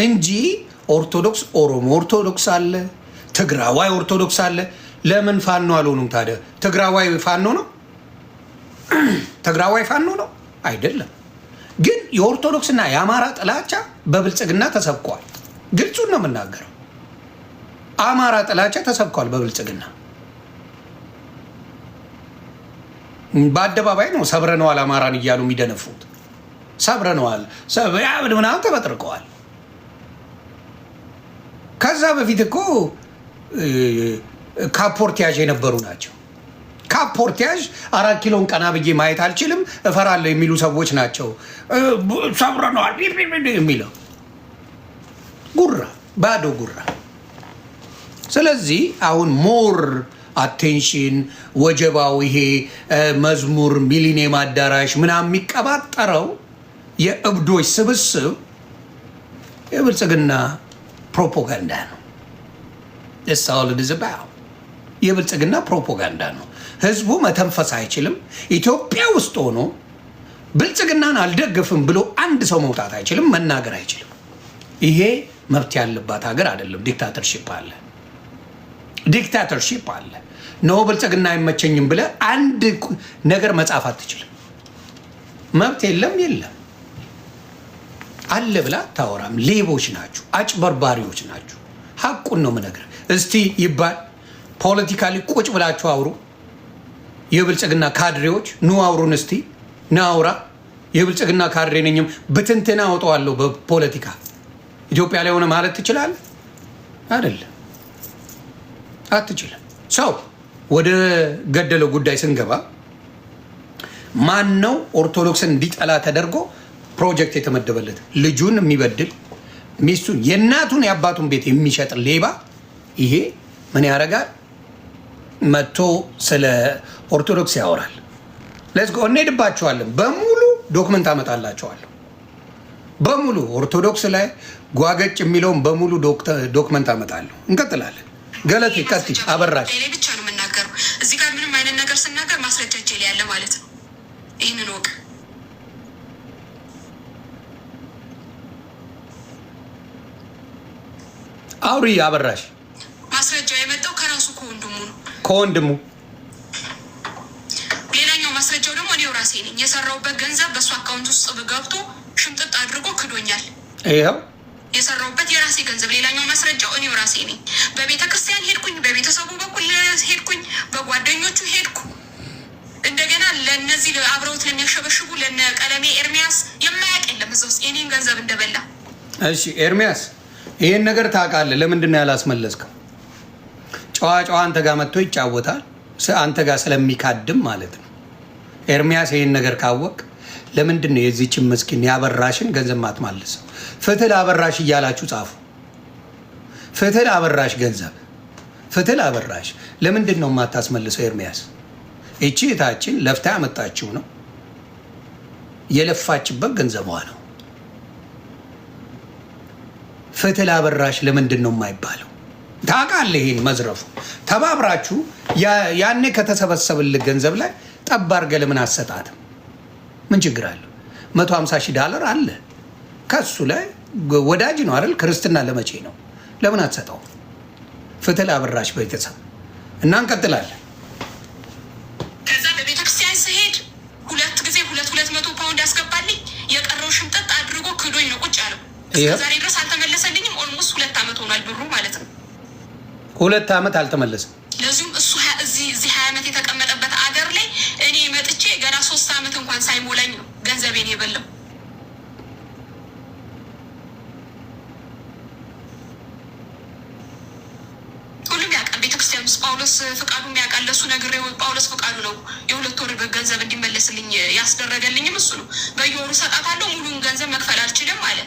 A: እንጂ ኦርቶዶክስ ኦሮሞ ኦርቶዶክስ አለ፣ ትግራዋይ ኦርቶዶክስ አለ። ለምን ፋኖ አልሆኑም ታዲያ? ትግራዋይ ፋኖ ነው? ትግራዋይ ፋኖ ነው አይደለም። ግን የኦርቶዶክስና የአማራ ጥላቻ በብልጽግና ተሰብኳል። ግልጹን ነው የምናገረው። አማራ ጥላቻ ተሰብኳል በብልጽግና በአደባባይ ነው። ሰብረነዋል አማራን እያሉ የሚደነፉት ሰብረነዋል ምናምን ተበጥርቀዋል። ከዛ በፊት እኮ ካፖርቲያዥ የነበሩ ናቸው። ካፖርቲያዥ 4 ኪሎን ቀና ብዬ ማየት አልችልም እፈራለሁ የሚሉ ሰዎች ናቸው። ሰብረነዋል የሚለው ጉራ፣ ባዶ ጉራ። ስለዚህ አሁን ሞር አቴንሽን ወጀባው ይሄ መዝሙር ሚሊኒየም አዳራሽ ምናምን የሚቀባጠረው የእብዶች ስብስብ የብልጽግና ፕሮፓጋንዳ ነው። የብልጽግና ፕሮፓጋንዳ ነው። ህዝቡ መተንፈስ አይችልም። ኢትዮጵያ ውስጥ ሆኖ ብልጽግናን አልደግፍም ብሎ አንድ ሰው መውጣት አይችልም፣ መናገር አይችልም። ይሄ መብት ያለባት ሀገር አይደለም። ዲክታተርሺፕ አለ፣ ዲክታተርሺፕ አለ። ኖ ብልጽግና አይመቸኝም ብለህ አንድ ነገር መጻፍ አትችልም። መብት የለም አለ ብላ ታወራም። ሌቦች ናችሁ፣ አጭበርባሪዎች ናችሁ። ሀቁን ነው የምነግርህ። እስቲ ይባል ፖለቲካሊ ቁጭ ብላችሁ አውሩ። የብልጽግና ካድሬዎች ኑ አውሩን እስቲ ናውራ። የብልጽግና ካድሬ ነኝም ብትንትና አውጠዋለሁ በፖለቲካ ኢትዮጵያ ላይ ሆነ ማለት ትችላለህ? አይደለም፣ አትችልም። ሰው ወደ ገደለው ጉዳይ ስንገባ ማን ነው ኦርቶዶክስን እንዲጠላ ተደርጎ ፕሮጀክት የተመደበለት? ልጁን የሚበድል ሚስቱን የእናቱን የአባቱን ቤት የሚሸጥ ሌባ። ይሄ ምን ያደርጋል? መጥቶ ስለ ኦርቶዶክስ ያወራል። ለስጎ እንሄድባቸዋለን። በሙሉ ዶክመንት አመጣላቸዋለሁ። በሙሉ ኦርቶዶክስ ላይ ጓገጭ የሚለውን በሙሉ ዶክመንት አመጣለሁ። እንቀጥላለን። ገለቴ ቀጥይ። አበራሽ
B: ብቻ ነው የምናገረው። እዚህ ጋር ምንም አይነት ነገር ስናገር ማስረጃ እጄ ላይ ያለ ማለት ነው። ይህንን ወቅ
A: አውሪ። አበራሽ
B: ማስረጃው የመጣው ከራሱ
A: ከወንድሙ።
B: ሌላኛው ማስረጃው ደግሞ እኔው ራሴ ነኝ። የሰራውበት ገንዘብ በእሱ አካውንት ውስጥ ገብቶ ሽምጥጥ አድርጎ ክዶኛል።
A: ይኸው
B: የሰራውበት የራሴ ገንዘብ። ሌላኛው ማስረጃው እኔው ራሴ ነኝ። በቤተ ክርስቲያን ሄድኩኝ፣ በቤተሰቡ በኩል ሄድኩኝ፣ በጓደኞቹ ሄድኩ። እንደገና ለእነዚህ አብረውት ለሚያሸበሽቡ ለነ ቀለሜ ኤርሚያስ የማያውቅ የለም እዛ ውስጥ የኔን ገንዘብ እንደበላ።
A: እሺ ኤርሚያስ ይሄን ነገር ታውቃለህ። ለምንድን ነው ያላስመለስከው? ጨዋ አንተ ጋር መጥቶ ይጫወታል፣ አንተ ጋር ስለሚካድም ማለት ነው። ኤርሚያስ ይሄን ነገር ካወቅ ለምንድን ነው የዚህችን ምስኪን ያበራሽን ገንዘብ ማትመልሰው? ፍትህ ለአበራሽ እያላችሁ ጻፉ። ፍትህ ለአበራሽ ገንዘብ፣ ፍትህ ለአበራሽ። ለምንድን ነው የማታስመልሰው ኤርሚያስ? እቺ እህታችን ለፍታ ያመጣችው ነው፣ የለፋችበት ገንዘቧ ነው። ፍትህ ለአበራሽ ለምንድን ነው የማይባለው? ታውቃለህ፣ ይሄን መዝረፉ ተባብራችሁ ያኔ ከተሰበሰብልህ ገንዘብ ላይ ጠብ አድርገህ ለምን አሰጣትም? ምን ችግር አለው? $150,000 አለ ከሱ ላይ ወዳጅ ነው አይደል? ክርስትና ለመቼ ነው? ለምን አትሰጠው? ፍትህ ለአበራሽ ቤተሰብ እና እንቀጥላለን።
B: ከዛ በቤተክርስቲያን ስሄድ 2 ጊዜ 200 ፓውንድ ያስገባልኝ። የቀረው ሽምጠጥ አድርጎ ክዶኝ ነው ቁጭ ያለው። እስከዛሬ ድረስ አልተመለሰልኝም። ኦልሞስት 2 ዓመት ሆኗል ብሩ ማለት ነው።
A: 2 ዓመት አልተመለሰም።
B: ለዚሁም እሱ እዚህ 20 ዓመት የተቀመጠበት አገር ላይ እኔ መጥቼ ገና 3 ዓመት እንኳን ሳይሞላኝ ነው ገንዘቤን የበላው። ሁሉም ያውቃል ቤተክርስቲያን ውስጥ ጳውሎስ ፍቃዱ የሚያውቃል። ለሱ ነግሬው ጳውሎስ ፍቃዱ ነው የ2 ወር ገንዘብ እንዲመለስልኝ ያስደረገልኝም እሱ ነው። በየወሩ ሰጣታለሁ፣ ሙሉን ገንዘብ መክፈል አልችልም አለ።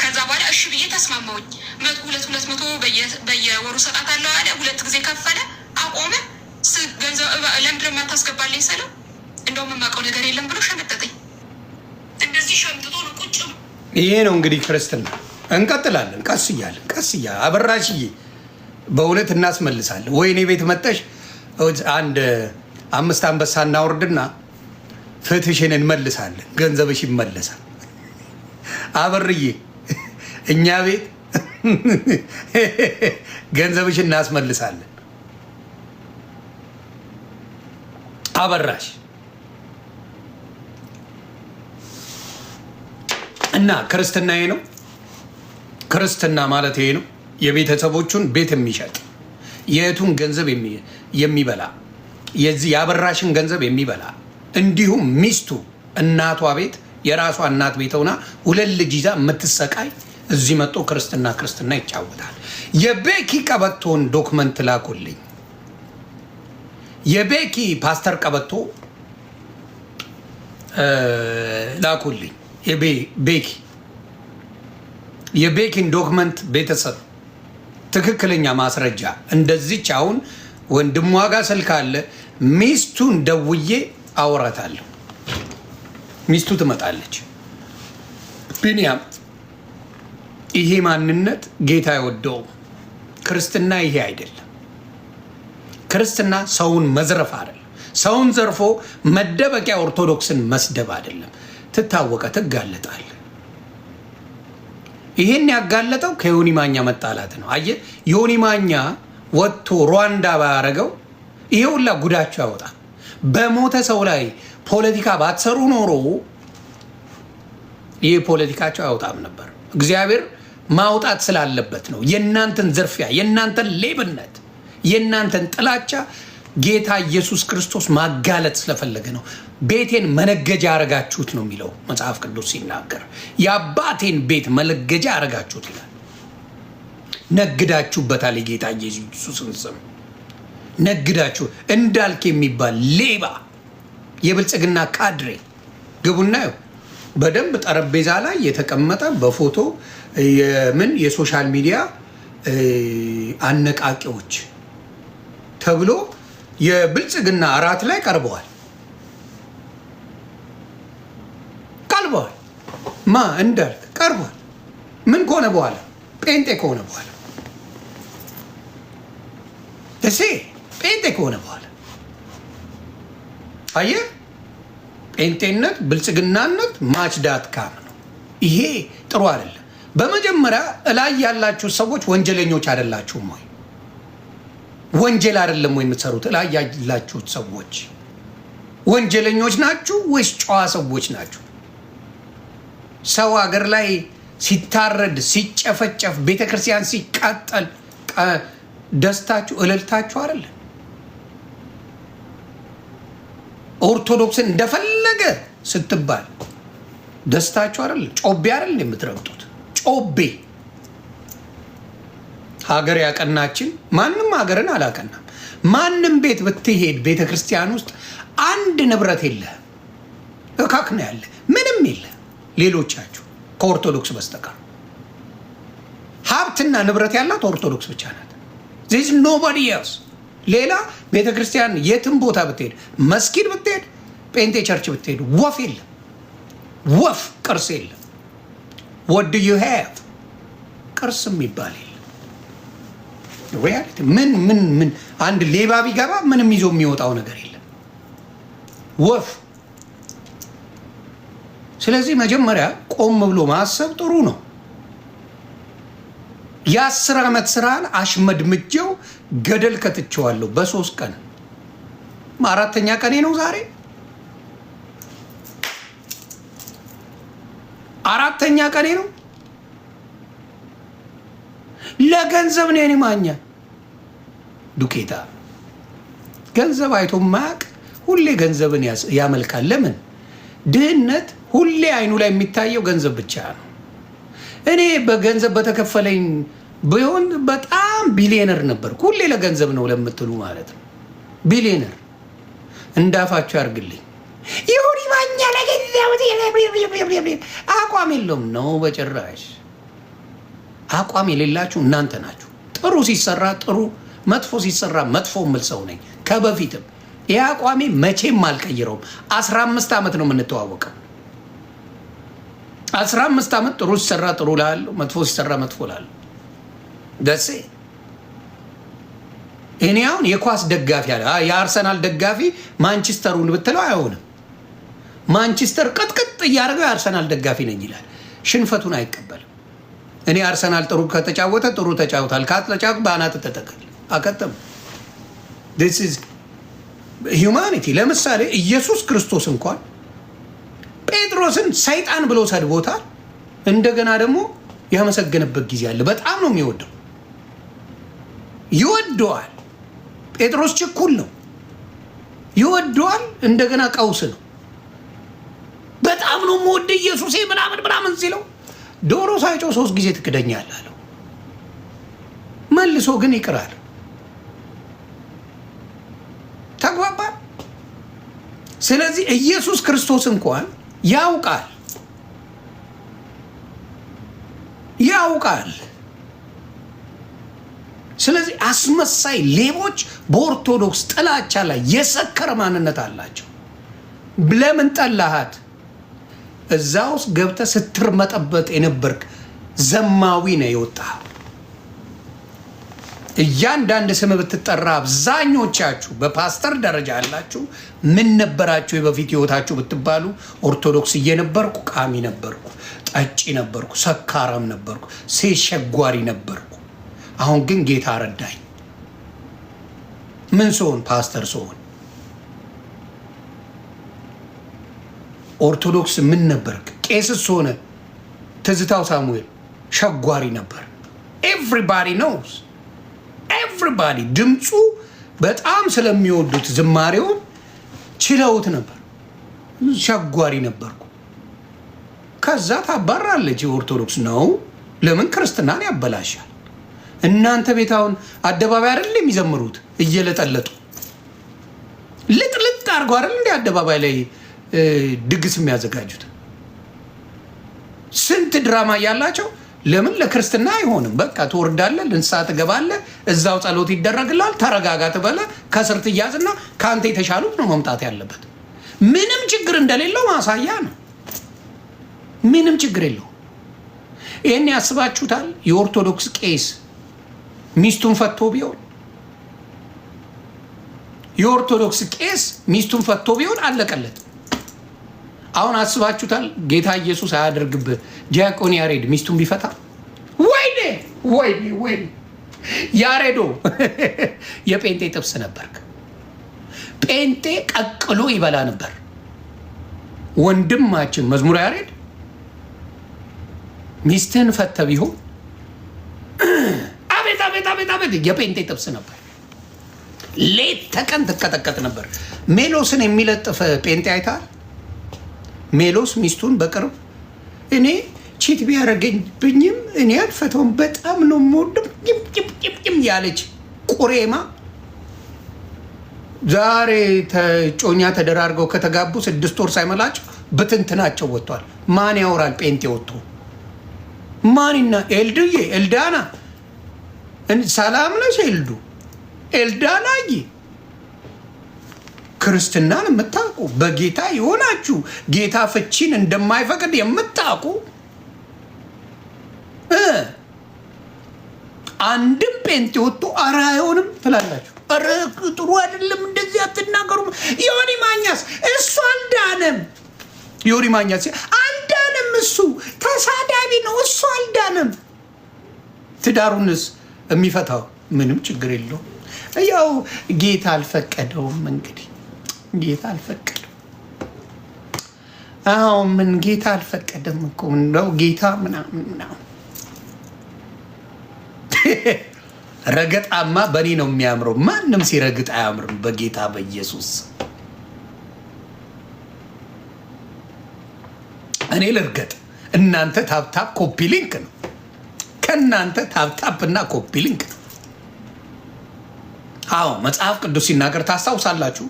B: ከዛ በኋላ እሺ ብዬ ተስማማሁኝ። 200 በየወሩ ሰጣታለሁ አለ። 2 ጊዜ ከፈለ፣ አቆመ። ገንዘብ ለምንድን ነው የማታስገባልኝ ስለው እንደውም የማውቀው ነገር የለም ብሎ ሸመጠጠኝ። እንደዚህ ሸምጥጦ ነው ቁጭ።
A: ይሄ ነው እንግዲህ ክርስትና። እንቀጥላለን ቀስ እያለን አበራሽዬ፣ በእውነት እናስመልሳለን። ወይኔ ቤት መጠሽ 5 አንበሳ እናውርድና ፍትሽን እንመልሳለን፣ ገንዘብሽ ይመለሳል። አበርዬ እኛ ቤት ገንዘብሽ እናስመልሳለን። አበራሽ እና ክርስትና ይሄ ነው። ክርስትና ማለት ይሄ ነው። የቤተሰቦቹን ቤት የሚሸጥ የእቱን ገንዘብ የሚበላ የዚህ ያበራሽን ገንዘብ የሚበላ እንዲሁም ሚስቱ እናቷ ቤት የራሷ እናት ቤት ሆና 2 ልጅ ይዛ የምትሰቃይ እዚህ መጥቶ ክርስትና ይጫወታል። የቤኪ ቀበቶን ዶክመንት ላኩልኝ። የቤኪ ፓስተር ቀበቶ ላኩልኝ። የቤኪን ዶክመንት ቤተሰብ ትክክለኛ ማስረጃ እንደዚች አሁን ወንድሟ ጋር ስልክ አለ። ሚስቱን ደውዬ አወራታለሁ። ሚስቱ ትመጣለች። ቢኒያም ይሄ ማንነት ጌታ አይወደውም። ክርስትና ይሄ አይደለም። ክርስትና ሰውን መዝረፍ አይደለም። ሰውን ዘርፎ መደበቂያ ኦርቶዶክስን መስደብ አይደለም። ትታወቀ፣ ትጋለጣል። ይሄን ያጋለጠው ከዮኒ ማኛ መጣላት ነው። አየ ዮኒ ማኛ ወጥቶ ሩዋንዳ ባያረገው ይሄ ሁላ ጉዳቸው ያወጣል። በሞተ ሰው ላይ ፖለቲካ ባትሰሩ ኖሮ ይሄ ፖለቲካቸው አያወጣም ነበር። እግዚአብሔር ማውጣት ስላለበት ነው። የእናንተን ዝርፊያ፣ የእናንተን ሌብነት፣ የእናንተን ጥላቻ ጌታ ኢየሱስ ክርስቶስ ማጋለጥ ስለፈለገ ነው። ቤቴን መነገጃ አረጋችሁት ነው የሚለው መጽሐፍ ቅዱስ ሲናገር። የአባቴን ቤት መነገጃ አረጋችሁት ይላል። ነግዳችሁበታል። የጌታ ኢየሱስን ስም ነግዳችሁ። እንዳልክ የሚባል ሌባ የብልጽግና ካድሬ ግቡና በደንብ ጠረጴዛ ላይ የተቀመጠ በፎቶ የሶሻል ሚዲያ አነቃቂዎች ተብሎ የብልጽግና እራት ላይ ቀርበዋል። እንዳልክ ቀርቧል። ምን ከሆነ በኋላ ጴንጤ ከሆነ በኋላ ጴንጤ ከሆነ በኋላ አየህ፣ ጴንጤነት ብልጽግናነት ማች.com ነው። ይሄ ጥሩ አይደለም። በመጀመሪያ እላይ ያላችሁ ሰዎች ወንጀለኞች አይደላችሁም ወይ? ወንጀል አይደለም ወይ የምትሰሩት? እላይ ያላችሁት ሰዎች ወንጀለኞች ናችሁ ወይስ ጨዋ ሰዎች ናችሁ? ሰው ሀገር ላይ ሲታረድ ሲጨፈጨፍ ቤተክርስቲያን ሲቃጠል ደስታችሁ እልልታችሁ አይደለም? ኦርቶዶክስን እንደፈለገ ስትባል ደስታችሁ አይደለም? ጮቤ አይደለም የምትረግጡት? ጮቤ ሀገር ያቀናችን ማንም ሀገርን አላቀናም። ማንም ቤት ብትሄድ ቤተክርስቲያን ውስጥ አንድ ንብረት የለህም። እካክ ነው ያለ፣ ምንም የለ። ሌሎቻችሁ ከኦርቶዶክስ በስተቀር ሀብትና ንብረት ያላት ኦርቶዶክስ ብቻ ናት። ዚስ ኖባዲ ኤልስ። ሌላ ቤተክርስቲያን የትም ቦታ ብትሄድ፣ መስጊድ ብትሄድ፣ ጴንጤ ቸርች ብትሄድ ወፍ የለም። ወፍ ቅርስ የለም። what do you have? ቅርስ የሚባል የለም። ሪያሊቲ ምን አንድ ሌባ ቢገባ ምንም ይዞ የሚወጣው ነገር የለም። ወፍ። ስለዚህ መጀመሪያ ቆም ብሎ ማሰብ ጥሩ ነው። የ10 ዓመት ስራን አሽመድምጀው ገደል ከትቼዋለሁ በ3 ቀን። 4ኛ ቀኔ ነው ዛሬ። 4ኛ ቀኔ ነው። ለገንዘብ ነው የኔ ማኛ ዱቄታ። ገንዘብ አይቶ ማቅ ሁሌ ገንዘብን ያመልካል። ለምን? ድህነት ሁሌ አይኑ ላይ የሚታየው ገንዘብ ብቻ ነው። እኔ በገንዘብ በተከፈለኝ ቢሆን በጣም ቢሊየነር ነበር። ሁሌ ለገንዘብ ነው ለምትሉ ማለት ነው። ቢሊየነር እንዳፋችሁ ያርግልኝ። ይሁን ማኛ ለገንዘብ አቋም የለውም ነው በጭራሽ። አቋም የሌላችሁ እናንተ ናችሁ። ጥሩ ሲሰራ ጥሩ፣ መጥፎ ሲሰራ መጥፎ የምል ሰው ነኝ ከበፊትም። ይህ አቋሜ መቼም አልቀይረውም። 15 ዓመት ነው የምንተዋወቀው። 15 ዓመት ጥሩ ሲሰራ ጥሩ ላለው፣ መጥፎ ሲሰራ መጥፎ ላለው ደሴ። እኔ አሁን የኳስ ደጋፊ አለ የአርሰናል ደጋፊ ማንቸስተሩን ብትለው አይሆንም። ማንቸስተር ቅጥቅጥ እያደረገው የአርሰናል ደጋፊ ነኝ ይላል። ሽንፈቱን አይቀበልም። እኔ አርሰናል ጥሩ ከተጫወተ ጥሩ ተጫውታል፣ ካትለጫወት በአናት ተተከል አከተም። this is humanity። ለምሳሌ ኢየሱስ ክርስቶስ እንኳን ጴጥሮስን ሰይጣን ብሎ ሰድቦታል። እንደገና ደግሞ ያመሰገነበት ጊዜ አለ። በጣም ነው የሚወደው፣ ይወደዋል። ጴጥሮስ ችኩል ነው፣ ይወደዋል። እንደገና ቀውስ ነው። በጣም ነው የምወደ ኢየሱሴ ምናምን ሲለው ዶሮ ሳይጮህ 3 ጊዜ ትክደኛለህ አለው። መልሶ ግን ይቅራል። ተግባባል። ስለዚህ ኢየሱስ ክርስቶስ እንኳን ያውቃል። ስለዚህ አስመሳይ ሌቦች በኦርቶዶክስ ጥላቻ ላይ የሰከረ ማንነት አላቸው። ለምን ጠላሃት? እዛ ውስጥ ገብተህ ስትርመጠበጥ የነበርክ ዘማዊ ነው የወጣህ። እያንዳንድ ስም ብትጠራ አብዛኞቻችሁ በፓስተር ደረጃ ያላችሁ ምን ነበራችሁ የበፊት ህይወታችሁ ብትባሉ፣ ኦርቶዶክስ እየነበርኩ ቃሚ ነበርኩ፣ ጠጪ ነበርኩ፣ ሰካራም ነበርኩ፣ ሴት ሸጓሪ ነበርኩ። አሁን ግን ጌታ ረዳኝ። ምን ስሆን? ፓስተር ስሆን። ኦርቶዶክስ ምን ነበርክ? ቄስስ ሆነ ትዝታው ሳሙኤል ሸጓሪ ነበር። ኤቭሪባዲ ኖውስ ኤቭሪባዲ። ድምፁ በጣም ስለሚወዱት ዝማሬውን ችለውት ነበር። ሸጓሪ ነበርኩ። ከዛ ታባራለች። የኦርቶዶክስ ነው። ለምን ክርስትናን ያበላሻል? እናንተ ቤታውን አደባባይ አይደል የሚዘምሩት? እየለጠለጡ ልጥልጥ አድርጎ አይደል እንደ አደባባይ ላይ ድግስ የሚያዘጋጁት? ስንት ድራማ ያላቸው። ለምን ለክርስትና አይሆንም? በቃ ትወርዳለህ፣ ንስሐ ትገባለህ፣ እዛው ጸሎት ይደረግላል፣ ተረጋጋ ትበለ፣ ከስር ትያዝና ከአንተ የተሻሉት ነው መምጣት ያለበት። ምንም ችግር እንደሌለው ማሳያ ነው። ምንም ችግር የለው። ይህን ያስባችሁታል? የኦርቶዶክስ ቄስ ሚስቱን ፈቶ ቢሆን፣ የኦርቶዶክስ ቄስ ሚስቱን ፈቶ ቢሆን አለቀለት። አሁን አስባችሁታል? ጌታ ኢየሱስ አያደርግብህ ዲያቆን ያሬድ ሚስቱን ቢፈታ? ወይኔ ያሬዶ የጴንጤ ጥብስ ነበርክ። ጴንጤ ቀቅሎ ይበላ ነበር። ወንድማችን መዝሙር ያሬድ ሚስትህን ፈተ ቢሆን አቤት የጴንጤ ጥብስ ነበር። ሌት ተቀን ትቀጠቀጥ ነበር። ሜሎስን የሚለጥፍ ጴንጤ አይተሃል? ሜሎስ ሚስቱን በቅርብ እኔ ቺት ቢያደርገኝብኝም እኔ አልፈተውም በጣም ነው የምወደው ያለች ቁሬማ ዛሬ ጮኛ ተደራርገው ከተጋቡ 6 ወር ሳይመላቸው ብትንትናቸው ወጥቷል። ማን ያወራል? ጴንጤ ወጥቶ ማንና ኤልዱዬ ኤልዳና ሰላም ነሽ ኤልዱ ኤልዳናዬ ክርስትናን የምታውቁ በጌታ የሆናችሁ ጌታ ፍቺን እንደማይፈቅድ የምታውቁ አንድም ጴንጤ ወጥቶ ኧረ አይሆንም ትላላችሁ። ኧረ ጥሩ አይደለም እንደዚህ አትናገሩም። ዮኒ ማኛስ እሱ አልዳነም። ዮኒ ማኛስ አልዳነም። እሱ ተሳዳቢ ነው። እሱ አልዳነም። ትዳሩንስ የሚፈታው ምንም ችግር የለውም። ያው ጌታ አልፈቀደውም። እንግዲህ ጌታ አልፈቀደም። አዎ ምን ጌታ አልፈቀደም እኮ እንደው ጌታ ምናምን ረገጣማ በእኔ ነው የሚያምረው። ማንም ሲረግጥ አያምርም። በጌታ በኢየሱስ እኔ ልርገጥ፣ እናንተ ታፕታፕ ኮፒ ሊንክ ነው። ከእናንተ ታፕታፕና ኮፒ ሊንክ ነው። አዎ መጽሐፍ ቅዱስ ሲናገር ታስታውሳላችሁ።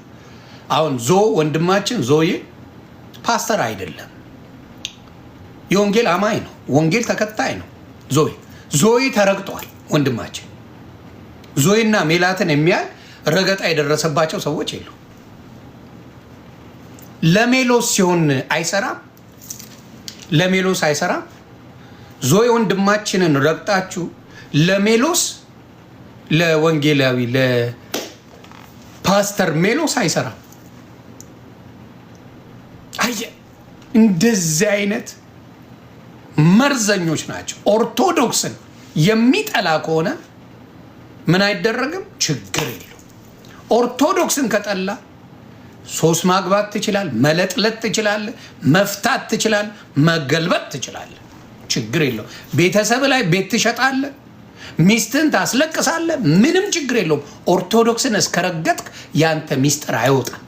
A: አሁን ወንድማችን ዞዬ ፓስተር አይደለም፣ የወንጌል አማኝ ነው፣ ወንጌል ተከታይ ነው። ዞዬ ተረግጧል። ወንድማችን ዞይና ሜላትን የሚያል ረገጣ የደረሰባቸው ሰዎች የሉ። ለሜሎስ ሲሆን አይሰራም፣ ለሜሎስ አይሰራም። ዞይ ወንድማችንን ረግጣችሁ ለሜሎስ ለወንጌላዊ ለፓስተር ሜሎስ አይሰራም። አየ እንደዚህ አይነት መርዘኞች ናቸው። ኦርቶዶክስን የሚጠላ ከሆነ ምን አይደረግም? ችግር የለው። ኦርቶዶክስን ከጠላ 3 ማግባት ትችላል፣ መለጥለጥ ትችላል፣ መፍታት ትችላል፣ መገልበጥ ትችላል። ችግር የለው። ቤተሰብ ላይ ቤት ትሸጣለ፣ ሚስትን ታስለቅሳለ፣ ምንም ችግር የለውም። ኦርቶዶክስን እስከረገጥክ ያንተ ሚስጥር አይወጣም።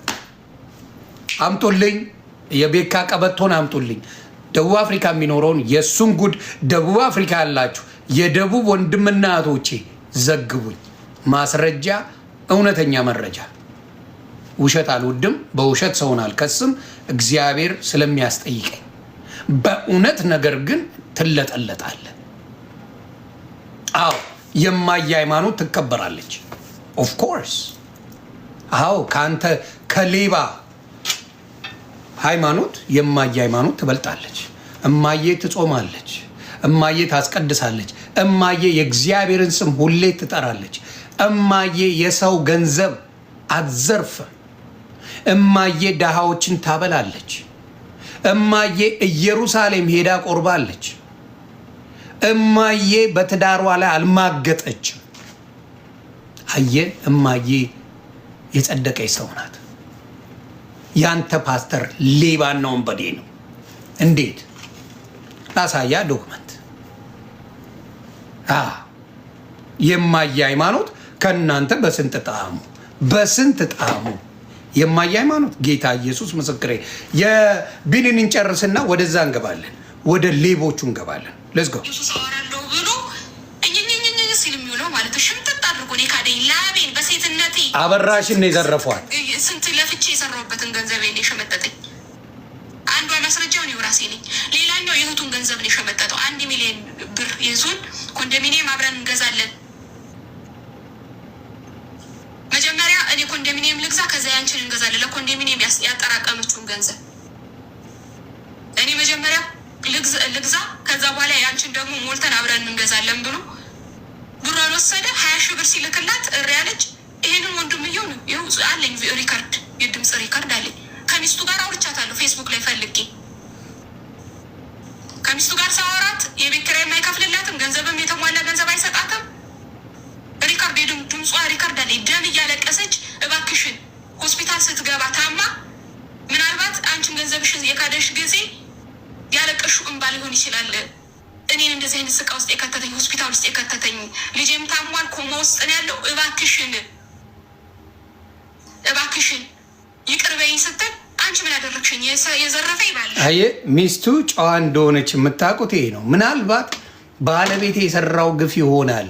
A: አምጡልኝ፣ የቤካ ቀበቶን አምጡልኝ። ደቡብ አፍሪካ የሚኖረውን የእሱን ጉድ ደቡብ አፍሪካ ያላችሁ የደቡብ ወንድምና እህቶቼ ዘግቡኝ። ማስረጃ፣ እውነተኛ መረጃ። ውሸት አልወድም፣ በውሸት ሰውን አልከስም፣ እግዚአብሔር ስለሚያስጠይቀኝ። በእውነት ነገር ግን ትለጠለጣለ። አዎ የማየ ሃይማኖት ትከበራለች። ኦፍኮርስ አዎ ከአንተ ከሌባ ሃይማኖት የማየ ሃይማኖት ትበልጣለች። እማዬ ትጾማለች፣ እማዬ ታስቀድሳለች፣ እማዬ የእግዚአብሔርን ስም ሁሌ ትጠራለች፣ እማዬ የሰው ገንዘብ አትዘርፍም፣ እማዬ ድሃዎችን ታበላለች፣ እማዬ ኢየሩሳሌም ሄዳ ቆርባለች፣ እማዬ በትዳሯ ላይ አልማገጠችም። አየ እማዬ የጸደቀች ሰው ናት። ያንተ ፓስተር ሌባና ወንበዴ ነው። እንዴት ላሳያ? ዶክመንት። የማየ ሃይማኖት ከእናንተ በስንት ጣዕሙ የማየ ሃይማኖት። ጌታ ኢየሱስ ምስክሬ። የቢኒን እንጨርስና ወደዛ እንገባለን፣ ወደ ሌቦቹ እንገባለን። ለዝጎ
B: ኢየሱስ አወራለሁ ብሎ እኝኝኝኝ ሲል የሚውለው ማለት ነው። ሽምጥጥ አድርጎ እኔ ካደኝ ላቤን በሴትነቴ
A: አበራሽን የዘረፏል።
B: ስንት ለፍቼ የሰራሁበትን ገንዘብ ነው የሸመጠጠኝ። አንዷ ማስረጃው ነው ራሴ ነኝ። ሌላኛው የእህቱን ገንዘብ ነው የሸመጠጠው። 1 ሚሊዮን ብር ይዞን ኮንዶሚኒየም አብረን እንገዛለን። መጀመሪያ እኔ ኮንዶሚኒየም ልግዛ፣ ከዛ ያንቺን እንገዛለን። ለኮንዶሚኒየም ያጠራቀመችውን ገንዘብ እኔ መጀመሪያ ልግዛ፣ ከዛ በኋላ ያንቺን ደግሞ ሞልተን አብረን እንገዛለን ብሎ ብሯን ወሰደ። 20 ሺህ ብር ሲልክላት እሪ ያለች። ይሄንን ወንድምየው ነው ይኸው አለኝ፣ ሪካርድ፣ የድምፅ ሪካርድ አለኝ። ከሚስቱ ጋር አውርቻታለሁ ፌስቡክ ላይ ፈልጌ። ከሚስቱ ጋር ሳወራት የቤት ኪራይ የማይከፍልላትም፣ ገንዘብም የተሟላ ገንዘብ አይሰጣትም። ሪካርድ፣ የድምጿ ሪካርድ አለኝ። ደም እያለቀሰች እባክሽን ሆስፒታል ስትገባ ታማ ምናልባት አንቺን ገንዘብሽን የካደሽ ጊዜ ያለቀሹ እንባ ሊሆን ይችላል። እኔን እንደዚህ አይነት ስቃ ውስጥ የከተተኝ፣ ሆስፒታል ውስጥ የከተተኝ፣ ልጄም ታሟል፣ ኮማ ውስጥ ነው ያለው፣ እባክሽን ይቅር በይኝ ስትል አንቺ ምን ያደረግሽኝ? የዘረፈ ይባል።
A: አየ ሚስቱ ጨዋ እንደሆነች የምታውቁት ይሄ ነው። ምናልባት ባለቤቴ የሰራው ግፍ ይሆናል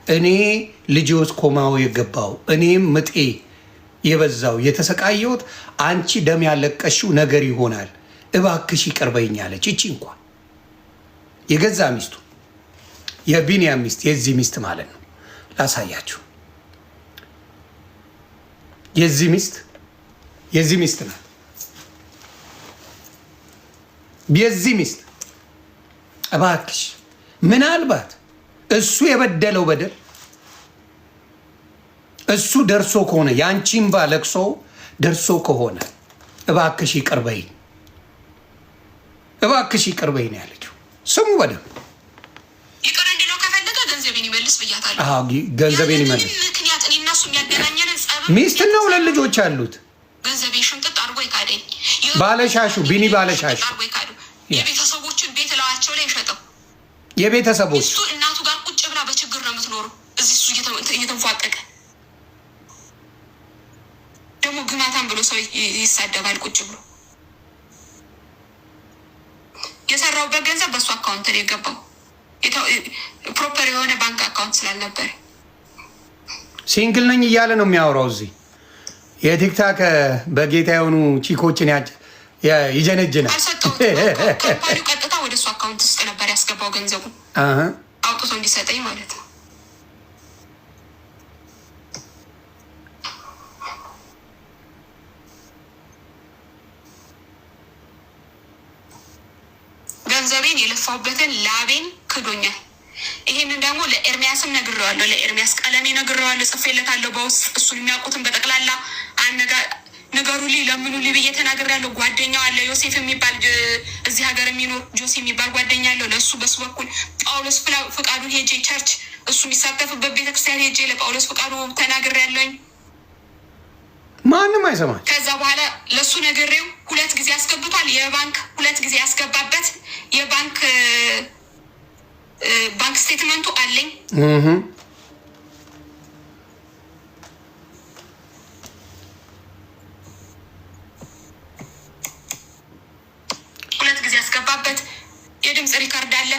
A: እኔ ልጄ ውስጥ ኮማው የገባው፣ እኔም ምጤ የበዛው የተሰቃየሁት፣ አንቺ ደም ያለቀሽው ነገር ይሆናል፣ እባክሽ ይቅር በይኝ አለች። እቺ እንኳን የገዛ ሚስቱ የቢንያም ሚስት የዚህ ሚስት ማለት ነው። ላሳያችሁ። የዚህ ሚስት ናት። የዚህ ሚስት እባክሽ ምናልባት እሱ የበደለው በደል እሱ ደርሶ ከሆነ ያንቺን ባለቅሶ ደርሶ ከሆነ እባክሽ ይቅር በይኝ፣ እባክሽ ይቅር በይኝ ያለችው። ስሙ በደንብ።
B: ይቅር እንዲለው ከፈለገ ገንዘቤን ይመልስ ብያታለሁ።
A: ገንዘቤን ይመልስ።
B: ምክንያት እኔ እና እሱ የሚያገናኘን ጸብ፣
A: ሚስትና 2 ልጆች አሉት።
B: ገንዘቤን ሽምጥጥ አድርጎ ይካደኝ።
A: ባለሻሹ ቢኒ ባለሻሹ
B: የቤተሰቦችን ቤት እላዋቸው ላይ ሸጠው።
A: የቤተሰቦች
B: እሱ እናቱ ጋር ቁጭ ብላ በችግር ነው የምትኖረው። እዚህ እሱ እየተንፏቀቀ ደግሞ ግማታም ብሎ ሰው ይሳደባል ቁጭ ብሎ። የሰራውበት ገንዘብ በእሱ አካውንት ላይ የገባው ፕሮፐር የሆነ ባንክ አካውንት ስላልነበር
A: ሲንግል ነኝ እያለ ነው የሚያወራው። እዚህ የቲክታክ በጌታ የሆኑ ቺኮችን ይጀነጅናል።
B: አልሰጠሁትም። ካምፓኒው ቀጥታ ወደ እሱ አካውንት ውስጥ ነበር ያስገባው ገንዘቡ አውጥቶ እንዲሰጠኝ ማለት ነው። ገንዘቤን የለፋሁበትን ላቤን ክዶኛል። ይሄንን ደግሞ ለኤርሚያስም ነግሬዋለሁ። ለኤርሚያስ ቀለሜ ነግሬዋለሁ፣ ጽፌለታለሁ በውስጥ እሱን የሚያውቁትን በጠቅላላ ንገሩልኝ፣ ለምኑልኝ ብዬ ተናግሬያለሁ። ጓደኛው አለ ዮሴፍ የሚባል እዚህ ሀገር የሚኖር ጆሴ የሚባል ጓደኛ አለው። ለእሱ በሱ በኩል ጳውሎስ ፍቃዱን ሄጄ ቸርች እሱ የሚሳተፍበት ቤተክርስቲያን ሄጄ ለጳውሎስ ፍቃዱ ተናግሬያለሁኝ።
A: ማንም አይሰማል።
B: ከዛ በኋላ ለእሱ ነግሬው 2 ጊዜ አስገብቷል። የባንክ 2 ጊዜ ያስገባበት የባንክ ስቴትመንቱ አለኝ። 2 ጊዜ ያስገባበት የድምፅ ሪካርድ አለ።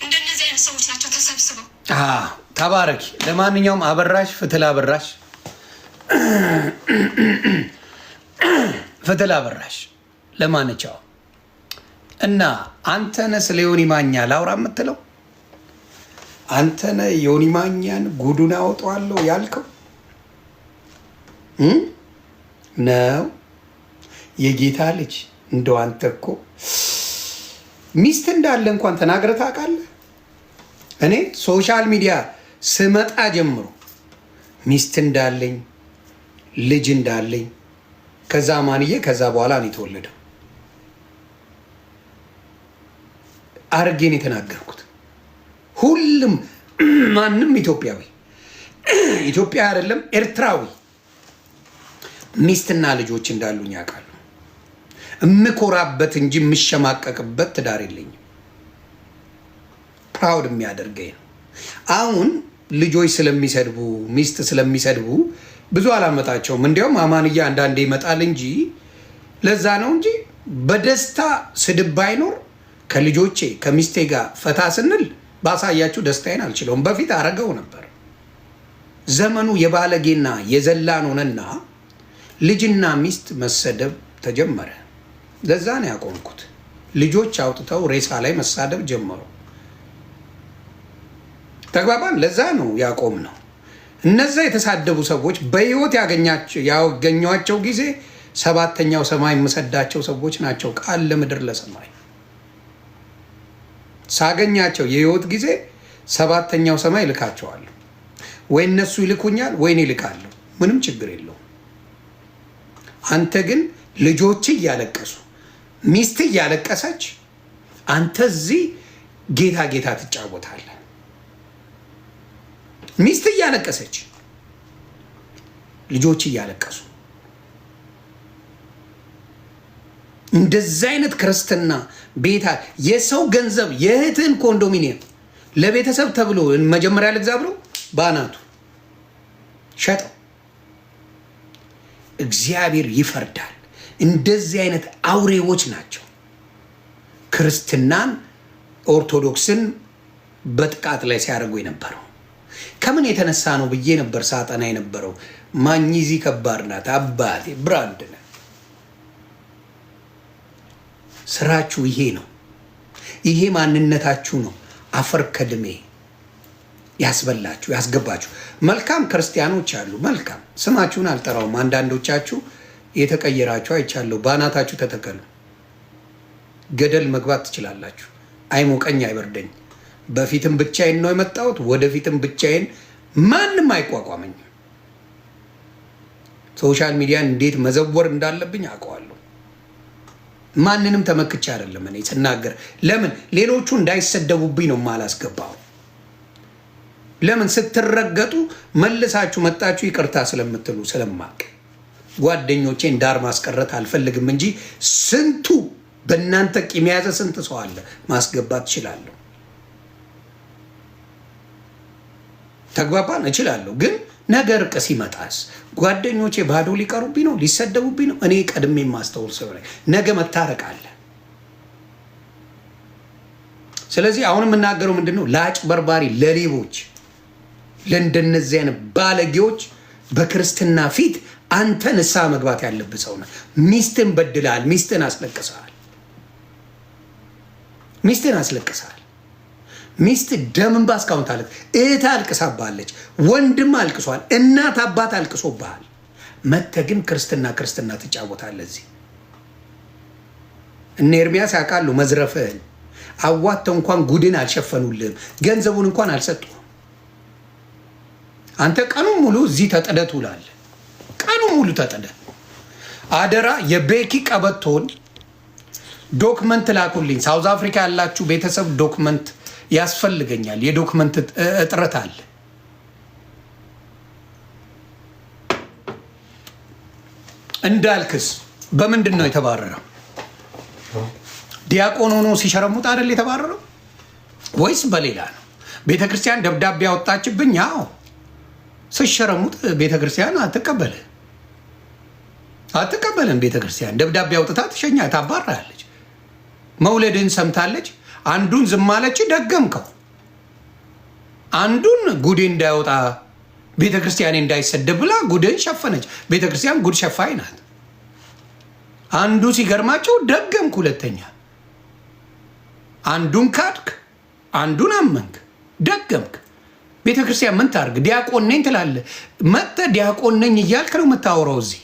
B: እንደነዚህ አይነት ሰዎች ናቸው ተሰብስበው።
A: ተባረኪ። ለማንኛውም አበራሽ ፍትል አበራሽ ፍትል አበራሽ ለማንኛውም እና አንተነ ስለ ዮኒ ማኛ ላውራ የምትለው አንተነ ዮኒ ማኛን ጉዱን አወጣዋለሁ ያልከው ነው። የጌታ ልጅ እንደው አንተ እኮ ሚስት እንዳለ እንኳን ተናግረህ ታውቃለህ? እኔ ሶሻል ሚዲያ ስመጣ ጀምሮ ሚስት እንዳለኝ ልጅ እንዳለኝ ከዛ ማንዬ ከዛ በኋላ ነው የተወለደው አርጌን የተናገርኩት። ሁሉም ማንም ኢትዮጵያ አይደለም ኤርትራዊ ሚስትና ልጆች እንዳሉኝ ያውቃሉ። እምኮራበት እንጂ የምሸማቀቅበት ትዳር የለኝም። ፕራውድ የሚያደርገኝ ነው። አሁን ልጆች ስለሚሰድቡ ሚስት ስለሚሰድቡ ብዙ አላመጣቸውም። እንዲያውም አማንያ አንዳንዴ ይመጣል እንጂ ለዛ ነው እንጂ በደስታ ስድብ ባይኖር ከልጆቼ ከሚስቴ ጋር ፈታ ስንል ባሳያችሁ ደስታዬን አልችለውም። በፊት አረገው ነበር። ዘመኑ የባለጌና የዘላን ሆነና ልጅና ሚስት መሰደብ ተጀመረ። ለዛ ነው ያቆምኩት። ልጆች አውጥተው ሬሳ ላይ መሳደብ ጀመሩ። ተግባባን። ለዛ ነው ያቆም ነው። እነዛ የተሳደቡ ሰዎች በህይወት ያገኟቸው ጊዜ 7ኛው ሰማይ የምሰዳቸው ሰዎች ናቸው። ቃል ለምድር ለሰማይ ሳገኛቸው የህይወት ጊዜ 7ኛው ሰማይ ልካቸዋለሁ። ወይ እነሱ ይልኩኛል ወይ እኔ ልካለሁ። ምንም ችግር የለውም። አንተ ግን ልጆች እያለቀሱ ሚስት እያለቀሰች አንተ እዚህ ጌታ ትጫወታለህ። ሚስት እያለቀሰች ልጆች እያለቀሱ እንደዚህ አይነት ክርስትና ቤታ የሰው ገንዘብ የእህትን ኮንዶሚኒየም ለቤተሰብ ተብሎ መጀመሪያ ልግዛ ብሎ ባናቱ ሸጠው። እግዚአብሔር ይፈርዳል። እንደዚህ አይነት አውሬዎች ናቸው ክርስትናን ኦርቶዶክስን በጥቃት ላይ ሲያደርጉ የነበረው። ከምን የተነሳ ነው ብዬ ነበር ሳጠና የነበረው። ማኝዚ ከባድ ናት አባቴ። ብራንድ ነው ስራችሁ። ይሄ ነው፣ ይሄ ማንነታችሁ ነው። አፈር ከድሜ ያስበላችሁ ያስገባችሁ። መልካም ክርስቲያኖች አሉ። መልካም ስማችሁን አልጠራውም። አንዳንዶቻችሁ የተቀየራችሁ አይቻለሁ። ባናታችሁ ተተከሉ። ገደል መግባት ትችላላችሁ። አይሞቀኝ አይበርደኝ። በፊትም ብቻዬን ነው የመጣሁት፣ ወደፊትም ብቻዬን። ማንም አይቋቋመኝም። ሶሻል ሚዲያን እንዴት መዘወር እንዳለብኝ አውቀዋለሁ። ማንንም ተመክቼ አይደለም እኔ ስናገር። ለምን ሌሎቹ እንዳይሰደቡብኝ ነው የማላስገባው። ለምን ስትረገጡ መልሳችሁ መጣችሁ ይቅርታ ስለምትሉ ስለማቅ ጓደኞቼን ዳር ማስቀረት አልፈልግም እንጂ ስንቱ በእናንተ ቂም የያዘ ስንት ሰው አለ ማስገባት እችላለሁ። ተግባባን? እችላለሁ። ግን ነገር እርቅ ሲመጣስ ጓደኞቼ ባዶ ሊቀሩብኝ ነው፣ ሊሰደቡብኝ ነው። እኔ ቀድሜ የማስተውል ሰው ላይ ነገ መታረቅ አለ። ስለዚህ አሁን የምናገረው ምንድን ነው? ለአጭበርባሪ፣ ለሌቦች፣ ለእንደነዚህ አይነት ባለጌዎች በክርስትና ፊት አንተ ንስሐ መግባት ያለብህ ሰው ነህ። ሚስትን በድለሃል። ሚስትን አስለቅሰሃል። ሚስትን አስለቅሰሃል። ሚስት ደምን ባስካውንት አለ። እህት አልቅሳባለች፣ ወንድም አልቅሷል፣ እናት አባት አልቅሶብሃል። መተህ ግን ክርስትና ትጫወታለህ። እዚህ እነ ኤርሚያስ ያውቃሉ መዝረፍህን። አዋተው እንኳን ጉድን አልሸፈኑልህም፣ ገንዘቡን እንኳን አልሰጡህም። አንተ ቀኑን ሙሉ እዚህ ተጥደህ ትውላለህ። ቀኑን ሙሉ ተጥደህ። አደራ የቤኪ ቀበቶን ዶክመንት ላኩልኝ። ሳውዝ አፍሪካ ያላችሁ ቤተሰብ ዶክመንት ያስፈልገኛል። የዶክመንት እጥረት አለ። እንዳልክስ በምንድን ነው የተባረረው? ዲያቆን ሆኖ ሲሸረሙጥ አይደል የተባረረው? ወይስ በሌላ ነው? ቤተ ክርስቲያን ደብዳቤ ያወጣችብኝ። ያው ስሸረሙጥ ቤተ ክርስቲያን አትቀበልም። ቤተ ክርስቲያን ደብዳቤ አውጥታ ትሸኛ ታባራለች። መውለድን ሰምታለች። አንዱን ዝም አለች፣ ደገምከው። አንዱን ጉዴ እንዳይወጣ ቤተ ክርስቲያን እንዳይሰደብ ብላ ጉድን ሸፈነች። ቤተ ክርስቲያን ጉድ ሸፋኝ ናት። አንዱ ሲገርማቸው ደገምክ። ሁለተኛ አንዱን ካድክ፣ አንዱን አመንክ፣ ደገምክ። ቤተ ክርስቲያን ምን ታርግ? ዲያቆን ነኝ ትላለህ። መጥተህ ዲያቆን ነኝ እያልክ ነው የምታወራው እዚህ።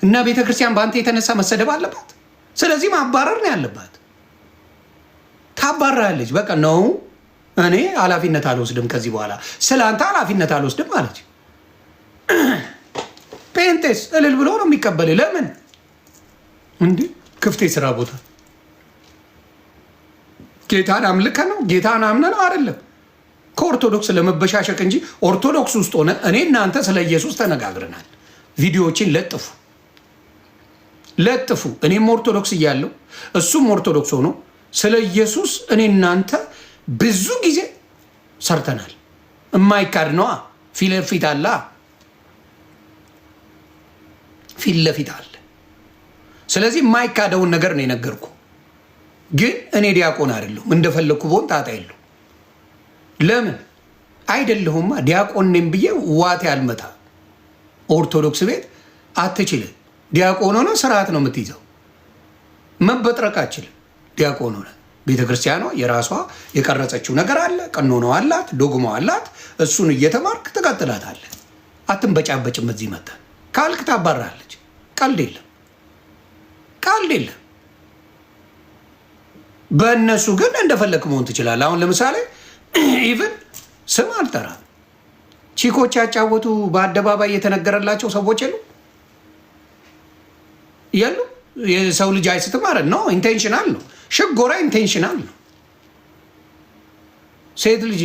A: እና ቤተ ክርስቲያን በአንተ የተነሳ መሰደብ አለባት። ስለዚህ ማባረር ነው ያለባት። ታባራለች። በቃ ነው እኔ ኃላፊነት አልወስድም ከዚህ በኋላ ስለ አንተ ኃላፊነት አልወስድም አለች። ጴንጤስ እልል ብሎ ነው የሚቀበል። ለምን እንዲህ ክፍት የስራ ቦታ ጌታን አምልከ ነው ጌታን አምነ ነው አይደለም። ከኦርቶዶክስ ለመበሻሸቅ እንጂ ኦርቶዶክስ ውስጥ ሆነ እኔ እናንተ ስለ ኢየሱስ ተነጋግረናል። ቪዲዮዎችን ለጥፉ። እኔም ኦርቶዶክስ እያለሁ እሱም ኦርቶዶክስ ሆኖ ስለ ኢየሱስ እኔ እናንተ ብዙ ጊዜ ሰርተናል። የማይካድ ነዋ። ፊት ለፊት አለ። ስለዚህ የማይካደውን ነገር ነው የነገርኩ። ግን እኔ ዲያቆን አይደለሁም። እንደፈለግኩ በሆን ጣጣ የለውም። ለምን አይደለሁማ? ዲያቆን ነኝ ብዬ ዋቴ አልመታ። ኦርቶዶክስ ቤት አትችልም። ዲያቆን ሆነ ስርዓት ነው የምትይዘው። መበጥረቅ አችልም። ዲያቆን ሆነ ቤተ ክርስቲያኗ የራሷ የቀረጸችው ነገር አለ። ቀኖናዋ አላት፣ ዶግማዋ አላት። እሱን እየተማርክ ትቀጥላታለህ። አትንበጫበጭም። እዚህ መጣ ካልክ ታባራለች። ቀልድ የለም። በእነሱ ግን እንደፈለክ መሆን ትችላለህ። አሁን ለምሳሌ ኢቭን ስም አልጠራም። ቺኮች ያጫወቱ በአደባባይ የተነገረላቸው ሰዎች የሉ። የሰው ልጅ አይስትም ማለት ነው። ኢንቴንሽናል ነው። ሽጎራ ኢንቴንሽናል ነው። ሴት ልጅ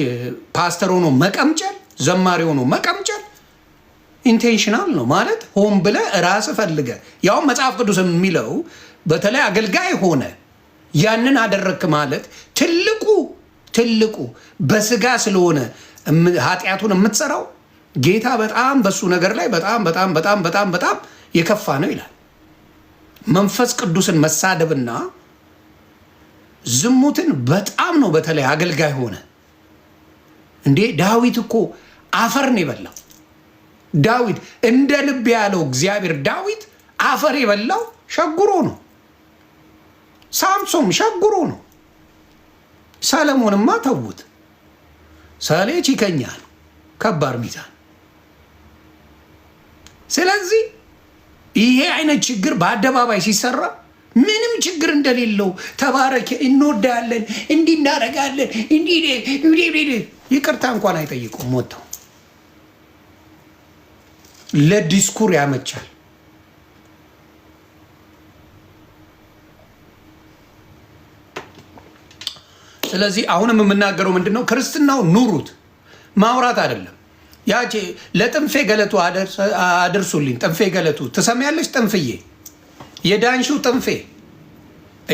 A: ፓስተር ሆኖ መቀምጨል፣ ዘማሪ ሆኖ መቀምጨል ኢንቴንሽናል ነው ማለት ሆን ብለህ ራስህ ፈልገህ። ያውም መጽሐፍ ቅዱስ የሚለው በተለይ አገልጋይ ሆነ ያንን አደረግክ ማለት ትልቁ በስጋ ስለሆነ ኃጢአቱን የምትሰራው ጌታ በጣም በሱ ነገር ላይ በጣም የከፋ ነው ይላል። መንፈስ ቅዱስን መሳደብና ዝሙትን በጣም ነው። በተለይ አገልጋይ ሆነ እንዴ ዳዊት እኮ አፈር ነው የበላው። ዳዊት እንደ ልብ ያለው እግዚአብሔር ዳዊት አፈር የበላው ሸጉሮ ነው። ሳምሶን ሸጉሮ ነው። ሰለሞንማ ተውት። ሰሌ ቺከኛ ነው። ከባድ ሚዛን። ስለዚህ ይሄ አይነት ችግር በአደባባይ ሲሰራ ምንም ችግር እንደሌለው ተባረክ፣ እንወዳለን፣ እንዲህ እናደርጋለን፣ እንዲህ ይቅርታ እንኳን አይጠይቁም። ሞተው ለዲስኩር ያመቻል። ስለዚህ አሁንም የምናገረው ምንድን ነው? ክርስትናው ኑሩት፣ ማውራት አይደለም። ያቺ ለጥንፌ ገለቱ አድርሱልኝ። ጥንፌ ገለቱ ትሰሚያለሽ? ጥንፍዬ የዳንሹ ጥንፌ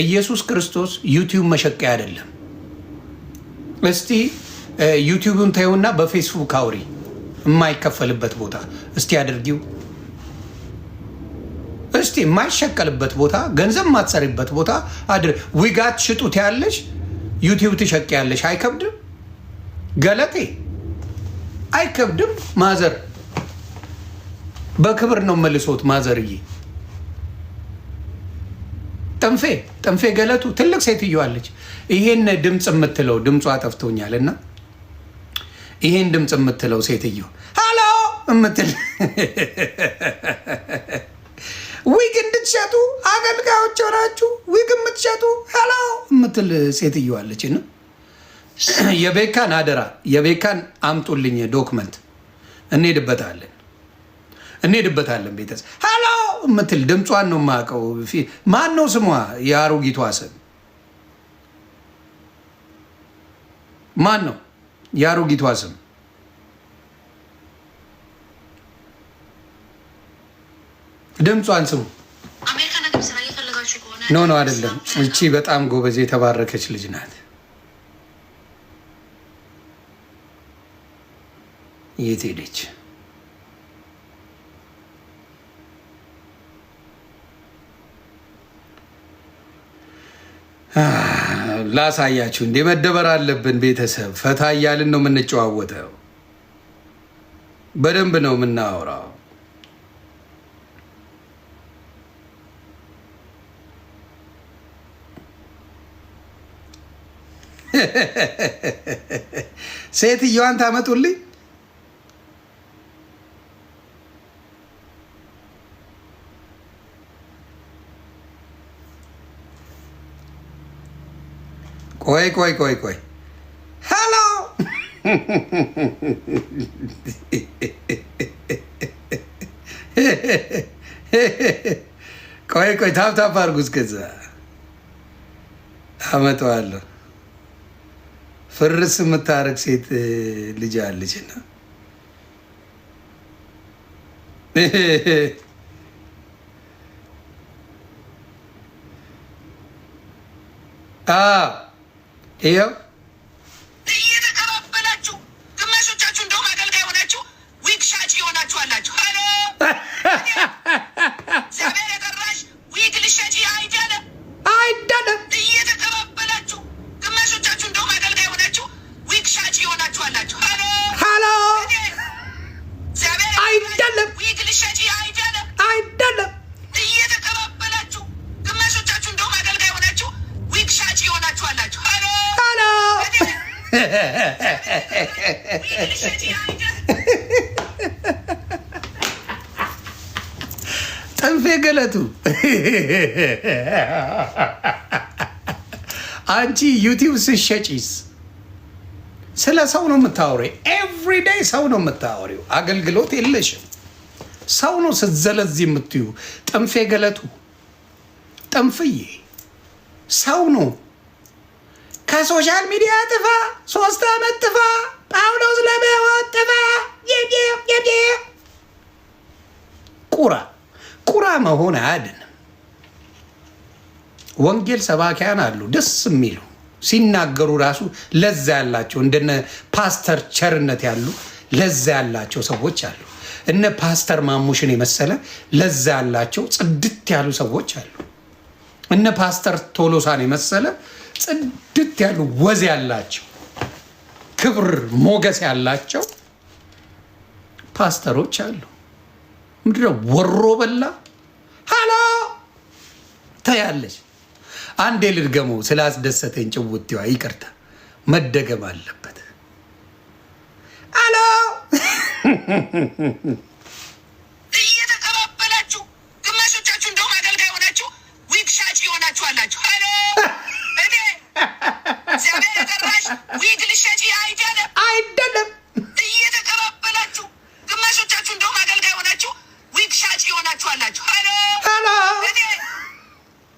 A: ኢየሱስ ክርስቶስ ዩቲዩብ መሸቀያ አይደለም። እስቲ ዩቲዩብን ታዩና በፌስቡክ አውሪ። የማይከፈልበት ቦታ እስቲ አድርጊው። እስቲ የማይሸቀልበት ቦታ፣ ገንዘብ የማትሰሪበት ቦታ አድር። ዊጋት ሽጡት ያለሽ ዩቲዩብ ትሸቂያለሽ። አይከብድም? ገለቴ አይከብድም? ማዘር በክብር ነው መልሶት። ማዘርዬ ጥንፌ ገለቱ ትልቅ ሴትዮ አለች። ይሄን ድምፅ የምትለው ድምጿ ጠፍቶኛል እና ይሄን ድምፅ የምትለው ሴትዮ ሃሎ የምትል ዊግ እንድትሸጡ አገልጋዮች ሆናችሁ ዊግ የምትሸጡ ሃሎ የምትል ሴትዮ አለች እና የቤካን አደራ የቤካን አምጡልኝ ዶክመንት እንሄድበታለን። ቤተሰብ ሃሎ የምትል ድምጿን ነው የማውቀው። ማን ነው ስሟ? የአሮጊቷ ስም ማን ነው? የአሮጊቷ ስም ድምጿን ስሙ። ኖ አይደለም። እቺ በጣም ጎበዝ የተባረከች ልጅ ናት። የት ሄደች? ላሳያችሁ። እንዴ መደበር አለብን ቤተሰብ። ፈታ እያልን ነው የምንጨዋወተው። በደንብ ነው የምናወራው። ሴትዮዋን ታመጡልኝ። ቆይ ሃሎ ቆይ ታፕታፕ አድርጉ። እስከዛ አመጣዋለሁ። ፍርስ የምታረግ ሴት ልጅ አለች እና ይኸው
B: እየተቀባበላችሁ ግማሾቻችሁ እንደውም አገልጋይ ሆናችሁ ዊግ ሻጭ የሆናችሁ አላችሁ። እግዚአብሔር የጠራሽ ዊግ ልሸጪ አይደለም። እየተቀባበላችሁ ግማሾቻችሁ እንደውም አገልጋይ ሆናችሁ ዊግ ሻጭ የሆናችሁ አላችሁ። እግዚአብሔር አይደለም። ዊግ ልሸጪ አይደለም። እየተቀባበላችሁ ግማሾቻችሁ እንደውም አገልጋይ ሆናችሁ ዊግ ሻጭ የሆናችሁ አላችሁ።
A: ጥንፌ ገለቱ አንቺ ዩቲዩብ ስሸጪስ ስለ ሰው ነው የምታወሪው። ኤቭሪዴይ ሰው ነው የምታወሪው። አገልግሎት የለሽም። ሰው ነው ስትዘለዝ የምትዩ። ጥንፌ ገለቱ ጥንፍዬ ሰው ነው። ከሶሻል ሚዲያ ጥፋ፣ 3 ዓመት ጥፋ፣ ጳውሎስ ለመወት ጥፋ። ቁራ መሆን አያድንም። ወንጌል ሰባኪያን አሉ ደስ የሚሉ ሲናገሩ ራሱ ለዛ ያላቸው እንደነ ፓስተር ቸርነት ያሉ ለዛ ያላቸው ሰዎች አሉ። እነ ፓስተር ማሙሽን የመሰለ ለዛ ያላቸው ጽድት ያሉ ሰዎች አሉ። እነ ፓስተር ቶሎሳን የመሰለ ጽድት ያሉ ወዝ ያላቸው ክብር ሞገስ ያላቸው ፓስተሮች አሉ። ምንድነው ወሮ በላ ሃሎ ታያለች። አንዴ ልድገመው ስላስደሰተኝ ጭውቴዋ ይቅርታ መደገም አለበት። ሃሎ
B: እየተቀባበላችሁ ግማሾቻችሁ እንደውም አገልጋይ ሆናችሁ ዊግ ሻጭ የሆናችሁ አላችሁ። እግዚአብሔር የጠራሽ ዊግ ልሸጪ አይደለም። እየተቀባበላችሁ ግማሾቻችሁ እንደውም አገልጋይ ሆናችሁ ዊግ ሻጭ የሆናችሁ አላችሁ።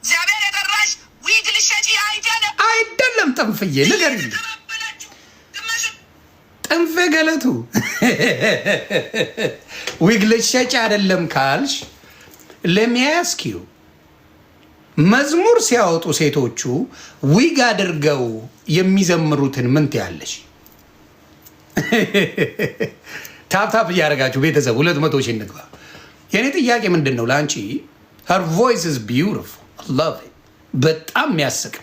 B: እግዚአብሔር የጠራሽ ዊግ ልሸጪ
A: አይደለም። ጥንፍዬ ንገሪልኝ። ጥንፌ ገለቱ ዊግ ልሸጪ አይደለም ካልሽ ለሚያስኪዩ መዝሙር ሲያወጡ ሴቶቹ ዊግ አድርገው የሚዘምሩትን ምን ትያለሽ? ታፕታፕ እያደረጋችሁ ቤተሰብ 200 ሺህ እንግባ። የእኔ ጥያቄ ምንድን ነው ለአንቺ? her voice is beautiful. I love it. በጣም የሚያስቅ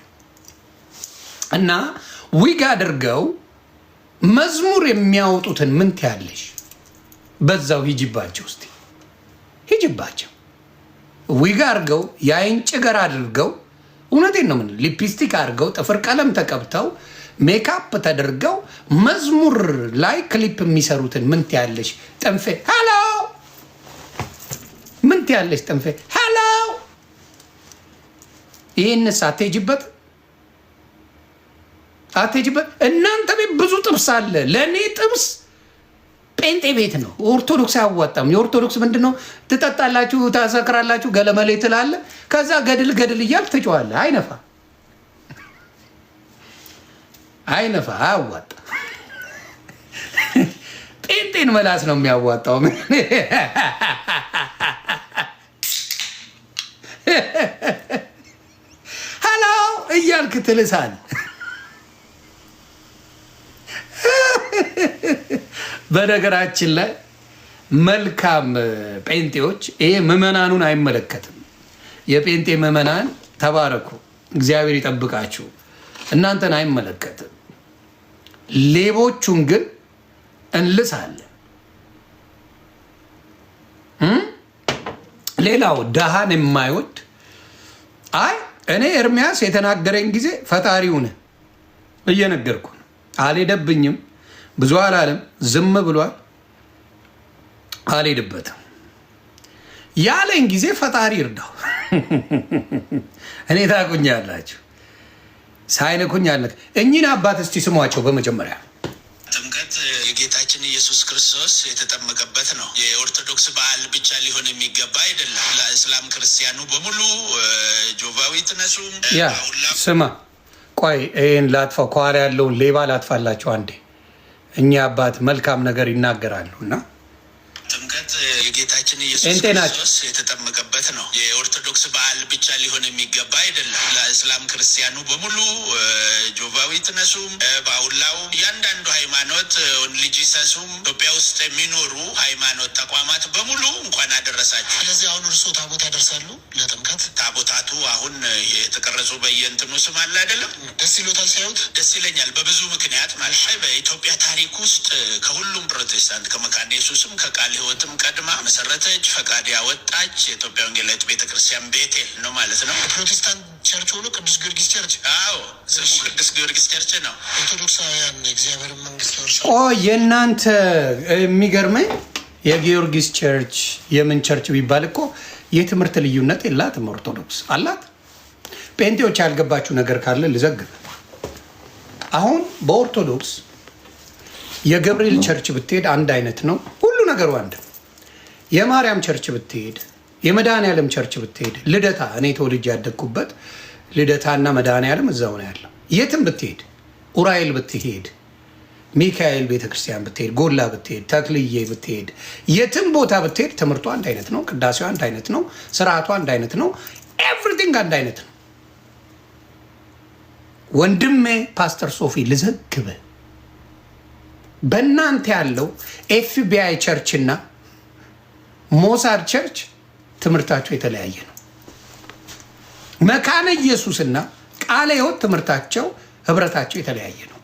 A: እና ዊግ አድርገው መዝሙር የሚያወጡትን ምን ትያለሽ? በዛው ሂጅባቸው፣ እስቲ ሂጅባቸው። ዊግ አድርገው የአይን ጭገር አድርገው፣ እውነቴን ነው ምን ሊፕስቲክ አድርገው ጥፍር ቀለም ተቀብተው ሜካፕ ተደርገው መዝሙር ላይ ክሊፕ የሚሰሩትን ምን ትያለሽ? ጠንፌ ሄሎ፣ ምን ትያለሽ? ጠንፌ ሄሎ። ይህንስ አትሄጂበት፣ አትሄጂበት። እናንተ ቤት ብዙ ጥብስ አለ። ለእኔ ጥብስ ጴንጤ ቤት ነው። ኦርቶዶክስ አያዋጣም። የኦርቶዶክስ ምንድን ነው? ትጠጣላችሁ፣ ታሰክራላችሁ፣ ገለመሌ ትላለ፣ ከዛ ገድል ገድል እያል ትጮዋለ። አይነፋ አይነፋ፣ አያዋጣ። ጴንጤን መላስ ነው የሚያዋጣው። ሄሎ እያልክ ትልሳል። በነገራችን ላይ መልካም ጴንጤዎች፣ ይሄ ምዕመናኑን አይመለከትም። የጴንጤ ምዕመናን ተባረኩ፣ እግዚአብሔር ይጠብቃችሁ፣ እናንተን አይመለከትም። ሌቦቹን ግን እንልሳለን። ሌላው ደሃን የማይወድ አይ እኔ ኤርሚያስ የተናገረኝ ጊዜ ፈጣሪውን እየነገርኩ ነው። አልሄደብኝም፣ ብዙ አላለም፣ ዝም ብሏል፣ አልሄድበትም ያለኝ ጊዜ ፈጣሪ እርዳው። እኔ ታቁኛላችሁ፣ ሳይነኩኝ አለ። እኚህን አባት እስቲ ስሟቸው። በመጀመሪያ
C: ጥምቀት የጌታችን ኢየሱስ ክርስቶስ የተጠመቀበት ነው። የኦርቶዶክስ በዓል ብቻ ሊሆን የሚገባ አይደለም። ለእስላም ክርስቲያኑ በሙሉ ጆቫዊ ትነሱ
A: ስማ፣ ቆይ ይህን ላጥፋው፣ ከኋላ ያለውን ሌባ ላጥፋላቸው አንዴ። እኛ አባት መልካም ነገር ይናገራሉ እና
C: ጥምቀት የጌታችን ኢየሱስ ክርስቶስ የተጠመቀበት ነው። የኦርቶዶክስ በዓል ብቻ ሊሆን የሚገባ አይደለም። ለእስላም ክርስቲያኑ በሙሉ ጆቫዊ ትነሱም፣ ባውላው፣ እያንዳንዱ ሃይማኖት ኦንሊጂሰሱም፣ ኢትዮጵያ ውስጥ የሚኖሩ ሃይማኖት ተቋማት በሙሉ እንኳን አደረሳችሁ። ስለዚህ አሁን እርስዎ ታቦት ያደርሳሉ ለጥምቀት? ታቦታቱ አሁን የተቀረጹ በየእንትኑ ስም አለ አይደለም? ደስ ይሎታል ሲያዩት? ደስ ይለኛል በብዙ ምክንያት ማለት በኢትዮጵያ ታሪክ ውስጥ ከሁሉም ፕሮቴስታንት ከመካነ ኢየሱስም ከቃል ሕይወትም ቀድማ መሰረተች፣ ፈቃድ ያወጣች የኢትዮጵያ ወንጌላዊት ቤተክርስቲያን ቤቴል ነው ማለት ነው። ፕሮቴስታንት ቸርች ሆኖ ቅዱስ ጊዮርጊስ ቸርች። አዎ ስሙ ቅዱስ ጊዮርጊስ ቸርች ነው። ኦርቶዶክሳውያን እግዚአብሔር መንግስት ወርሳ።
A: የእናንተ የሚገርመኝ የጊዮርጊስ ቸርች የምን ቸርች ቢባል እኮ የትምህርት ልዩነት የላትም። ኦርቶዶክስ አላት። ጴንጤዎች ያልገባችሁ ነገር ካለ ልዘግብ። አሁን በኦርቶዶክስ የገብርኤል ቸርች ብትሄድ አንድ አይነት ነው፣ ሁሉ ነገሩ አንድ ነው። የማርያም ቸርች ብትሄድ፣ የመድኃኔዓለም ቸርች ብትሄድ፣ ልደታ እኔ ተወልጄ ያደግኩበት ልደታና መድኃኔዓለም እዛው ነው ያለው። የትም ብትሄድ፣ ኡራኤል ብትሄድ፣ ሚካኤል ቤተክርስቲያን ብትሄድ፣ ጎላ ብትሄድ፣ ተክልዬ ብትሄድ፣ የትም ቦታ ብትሄድ ትምህርቱ አንድ አይነት ነው። ቅዳሴው አንድ አይነት ነው። ስርዓቱ አንድ አይነት ነው። ኤቭሪቲንግ አንድ አይነት ነው። ወንድሜ ፓስተር ሶፊ ልዘግብ፣ በእናንተ ያለው ኤፍቢአይ ቸርች እና ሞሳድ ቸርች ትምህርታቸው የተለያየ ነው። መካነ ኢየሱስና ቃለ ሕይወት ትምህርታቸው ህብረታቸው የተለያየ ነው።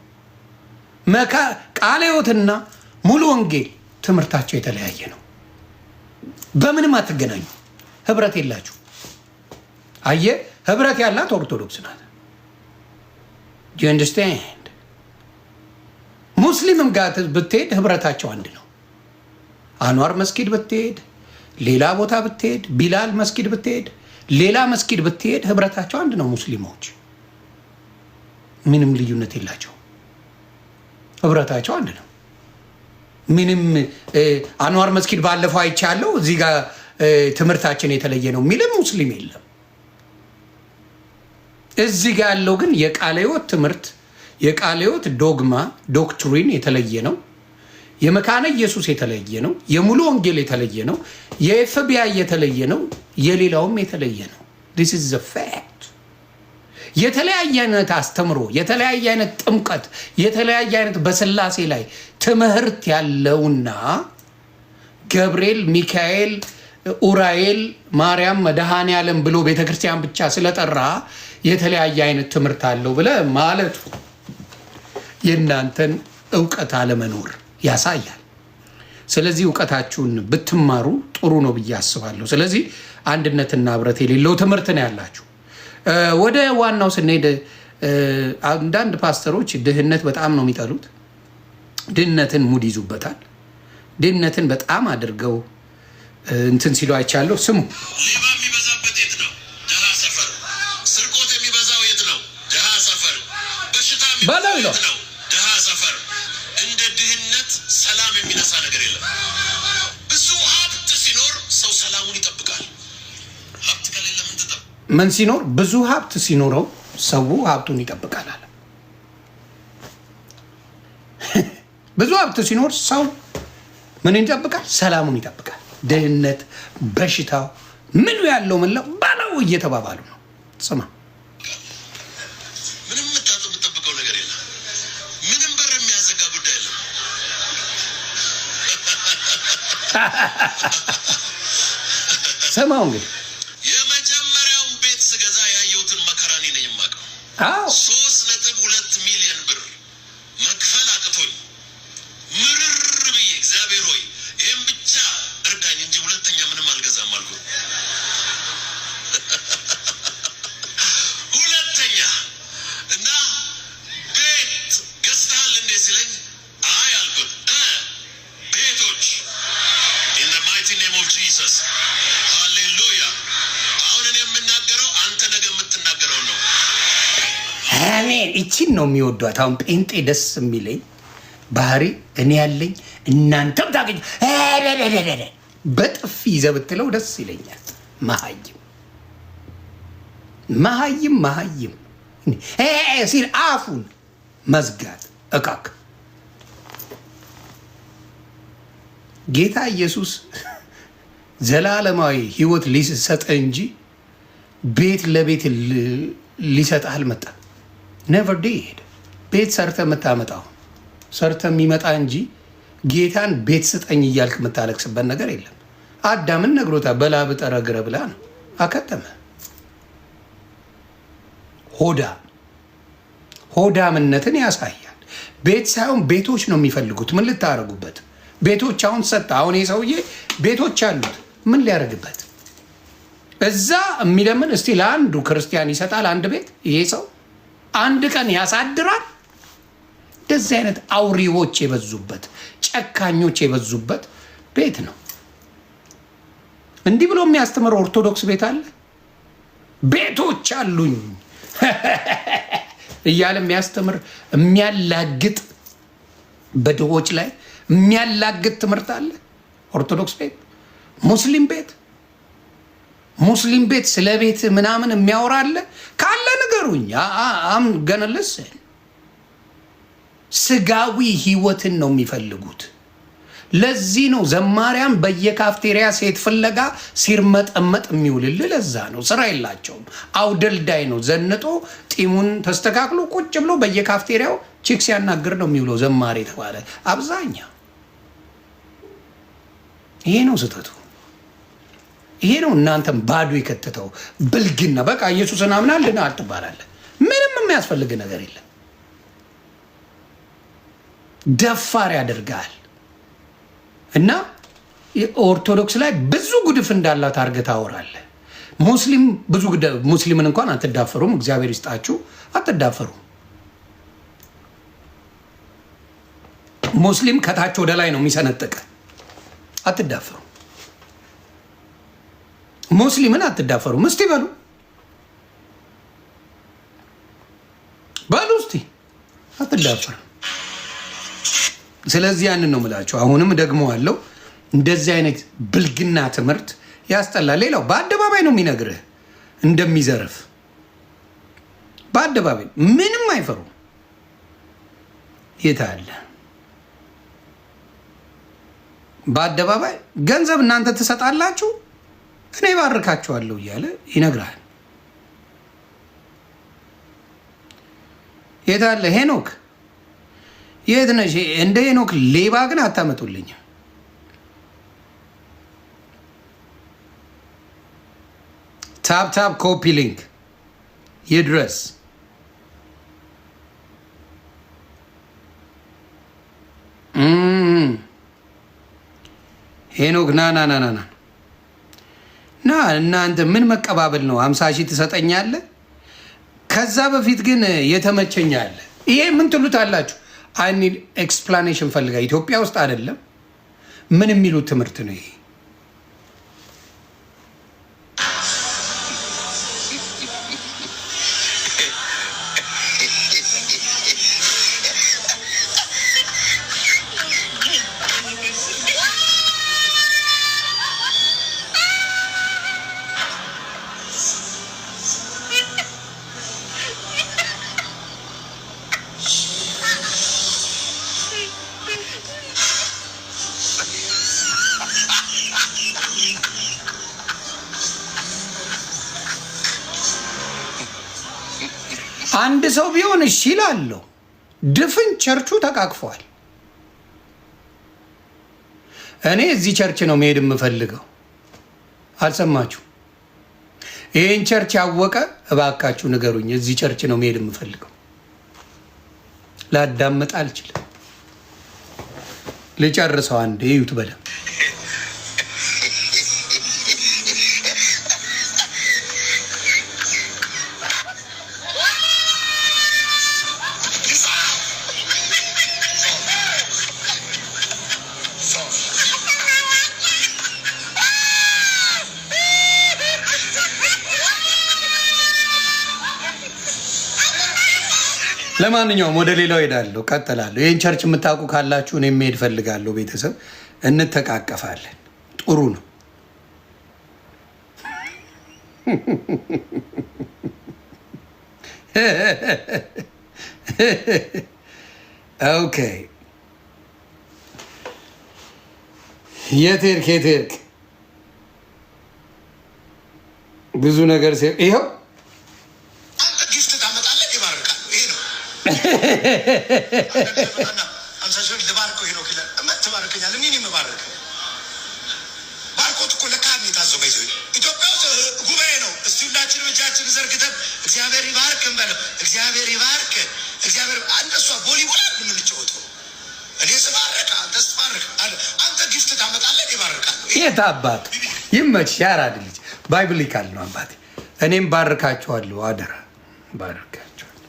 A: ቃለ ሕይወትና ሙሉ ወንጌል ትምህርታቸው የተለያየ ነው። በምንም አትገናኙ፣ ህብረት የላችሁ። አየ ህብረት ያላት ኦርቶዶክስ ናት። ዩ አንደርስታንድ? ሙስሊምም ጋር ብትሄድ ህብረታቸው አንድ ነው። አንዋር መስጊድ ብትሄድ፣ ሌላ ቦታ ብትሄድ፣ ቢላል መስጊድ ብትሄድ፣ ሌላ መስጊድ ብትሄድ ህብረታቸው አንድ ነው። ሙስሊሞች ምንም ልዩነት የላቸው፣ ህብረታቸው አንድ ነው። ምንም አንዋር መስጊድ ባለፈው አይቻለሁ እዚህ ጋር ትምህርታችን የተለየ ነው የሚልም ሙስሊም የለም። እዚህ ጋር ያለው ግን የቃለ ሕይወት ትምህርት፣ የቃለ ሕይወት ዶግማ ዶክትሪን የተለየ ነው። የመካነ ኢየሱስ የተለየ ነው። የሙሉ ወንጌል የተለየ ነው። የኤፍቢአይ የተለየ ነው። የሌላውም የተለየ ነው። this is the fact። የተለያየ አይነት አስተምሮ፣ የተለያየ አይነት ጥምቀት፣ የተለያየ አይነት በስላሴ ላይ ትምህርት ያለውና ገብርኤል፣ ሚካኤል፣ ኡራኤል ማርያም መድኃኔ ዓለም ብሎ ቤተክርስቲያን ብቻ ስለጠራ የተለያየ አይነት ትምህርት አለው ብለ ማለቱ የእናንተን እውቀት አለመኖር ያሳያል። ስለዚህ እውቀታችሁን ብትማሩ ጥሩ ነው ብዬ አስባለሁ። ስለዚህ አንድነትና ህብረት የሌለው ትምህርት ነው ያላችሁ። ወደ ዋናው ስንሄድ አንዳንድ ፓስተሮች ድህነት በጣም ነው የሚጠሉት። ድህነትን ሙድ ይዙበታል። ድህነትን በጣም አድርገው እንትን ሲሉ አይቻለሁ። ስሙ፣
C: ሌባ የሚበዛበት የት ነው? ድሃ ሰፈር። ስርቆት የሚበዛው የት ነው? ድሃ ሰፈር። በሽታ የሚበዛው የት ነው? ድሃ ሰፈር። እንደ ድህነት ሰላም የሚነሳ ነገር የለም። ብዙ ሀብት ሲኖር ሰው ሰላሙን ይጠብቃል። ሀብት ከሌለ ምን ትጠብቅ?
A: ምን ሲኖር? ብዙ ሀብት ሲኖረው ሰው ሀብቱን ይጠብቃል አለ። ብዙ ሀብት ሲኖር ሰው ምን ይጠብቃል? ሰላሙን ይጠብቃል። ድህነት፣ በሽታው ምኑ ያለው ምንለው ባለው እየተባባሉ ነው። ስማ፣
C: ምንም የምጠብቀው ነገር የለም። ምንም በር የሚያዘጋ ጉዳይ የለም።
A: ስማው እንግዲህ
C: የመጀመሪያውን ቤት ስገዛ ያየሁትን መከራ እኔ ነኝ የማውቀው። 3.2 ሚሊዮን ብር መክፈል አቅቶኝ ምርር ብዬ እግዚአብሔር ሆይ ይህም ብቻ እርዳኝ እንጂ ሁለተኛ ምንም አልገዛም አልኩ። ሁለተኛ እና ቤት ገዝተሃል እንዴ ሲለኝ አይ አልኩት። ቤቶች in the mighty name of Jesus ሃሌሉያ። አሁን እኔ የምናገረው አንተ ነገ የምትናገረው ነው።
A: አሜን። እቺን ነው የሚወዷት። አሁን ጴንጤ ደስ የሚለኝ ባህሪ እኔ ያለኝ እናንተም ታገኝ በጥፊ ይዘህ ብትለው ደስ ይለኛል። መሀይም መሀይም መሀይም ሲል አፉን መዝጋት እቃክ። ጌታ ኢየሱስ ዘላለማዊ ሕይወት ሊሰጥ እንጂ ቤት ለቤት ሊሰጥ አልመጣም። ኔቨር ዲድ። ቤት ሰርተ የምታመጣው ሰርተ የሚመጣ እንጂ ጌታን ቤት ስጠኝ እያልክ የምታለቅስበት ነገር የለም። አዳምን ነግሮታል። በላብ ጠረግረ ብላ ነው አከተመ። ሆዳምነትን ያሳያል። ቤት ሳይሆን ቤቶች ነው የሚፈልጉት። ምን ልታደርጉበት? ቤቶች አሁን ሰጠ። አሁን ይህ ሰውዬ ቤቶች አሉት። ምን ሊያደርግበት? እዛ የሚለምን እስቲ ለአንዱ ክርስቲያን ይሰጣል አንድ ቤት። ይሄ ሰው አንድ ቀን ያሳድራል። እንደዚህ አይነት አውሬዎች የበዙበት ጨካኞች የበዙበት ቤት ነው። እንዲህ ብሎ የሚያስተምር ኦርቶዶክስ ቤት አለ። ቤቶች አሉኝ እያለ የሚያስተምር የሚያላግጥ፣ በድሆች ላይ የሚያላግጥ ትምህርት አለ። ኦርቶዶክስ ቤት፣ ሙስሊም ቤት ስለ ቤት ምናምን የሚያወራ አለ ካለ ንገሩኝ። አም ገነለስ ስጋዊ ህይወትን ነው የሚፈልጉት። ለዚህ ነው ዘማሪያን በየካፍቴሪያ ሴት ፍለጋ ሲርመጠመጥ የሚውልል። ለዛ ነው ስራ የላቸውም። አውደልዳይ ነው። ዘንጦ ጢሙን ተስተካክሎ ቁጭ ብሎ በየካፍቴሪያው ቺክ ሲያናግር ነው የሚውለው ዘማሪ የተባለ አብዛኛው። ይሄ ነው ስህተቱ። ይሄ ነው እናንተም ባዶ የከተተው ብልግና። በቃ ኢየሱስን አምናልና አትባላለህ። ምንም የሚያስፈልግ ነገር የለም። ደፋር ያደርጋል። እና ኦርቶዶክስ ላይ ብዙ ጉድፍ እንዳላት አድርገህ ታወራለህ። ሙስሊምን እንኳን አትዳፈሩም። እግዚአብሔር ይስጣችሁ፣ አትዳፈሩም። ሙስሊም ከታች ወደ ላይ ነው የሚሰነጥቅ። አትዳፈሩ። ሙስሊምን አትዳፈሩም። እስቲ በሉ እስቲ አትዳፈሩ። ስለዚህ ያንን ነው የምላቸው። አሁንም ደግሞ አለው እንደዚህ አይነት ብልግና ትምህርት ያስጠላል። ሌላው በአደባባይ ነው የሚነግርህ እንደሚዘርፍ። በአደባባይ ምንም አይፈሩም። የት አለ? በአደባባይ ገንዘብ እናንተ ትሰጣላችሁ እኔ ባርካችኋለሁ እያለ ይነግራል። የት አለ ሄኖክ? የት ነሽ? እንደ ሄኖክ ሌባ ግን አታመጡልኝም። ታፕ ኮፒ ሊንክ ይድረስ። ሄኖክ ና እናንተ ምን መቀባበል ነው? 50 ሺህ ትሰጠኛለህ። ከዛ በፊት ግን የተመቸኛለ ይሄ ምን ትሉታላችሁ? አይ ኒድ ኤክስፕላኔሽን ፈልጋ ኢትዮጵያ ውስጥ አይደለም ምን የሚሉት ትምህርት ነው ይሄ? አንድ ሰው ቢሆን እሺ እላለሁ። ድፍን ቸርቹ ተቃቅፏል። እኔ እዚህ ቸርች ነው መሄድ የምፈልገው። አልሰማችሁ? ይሄን ቸርች ያወቀ እባካችሁ ንገሩኝ። እዚህ ቸርች ነው መሄድ የምፈልገው። ላዳምጥ አልችልም። ልጨርሰው አንዴ እዩት በደምብ። ለማንኛውም ወደ ሌላው ሄዳለሁ፣ ቀጥላለሁ። ይህን ቸርች የምታውቁ ካላችሁ እኔ መሄድ ፈልጋለሁ። ቤተሰብ እንተቃቀፋለን። ጥሩ ነው። ኦኬ የት ሄድክ? ብዙ ነገር ይኸው
C: ባርኮት እኮ ለካህን የታዘው ኢትዮጵያ ውስጥ ጉባኤ ነው። እስቲ ሁላችንም እጃችን ዘርግተን እግዚአብሔር ይባርክ እንበለው። እግዚአብሔር ይባርክ። እግዚአብሔር አንደሷ ቮሊቦል የምንጫወተው እኔ ስባርክ አንተ ስባርክ አንተ ጊፍት ታመጣለህ፣ ይባርካለሁ።
A: የት አባት ይመች ያራድ ልጅ ባይብሊካል ነው አባቴ። እኔም ባርካቸዋለሁ፣ አደራ ባርካቸዋለሁ።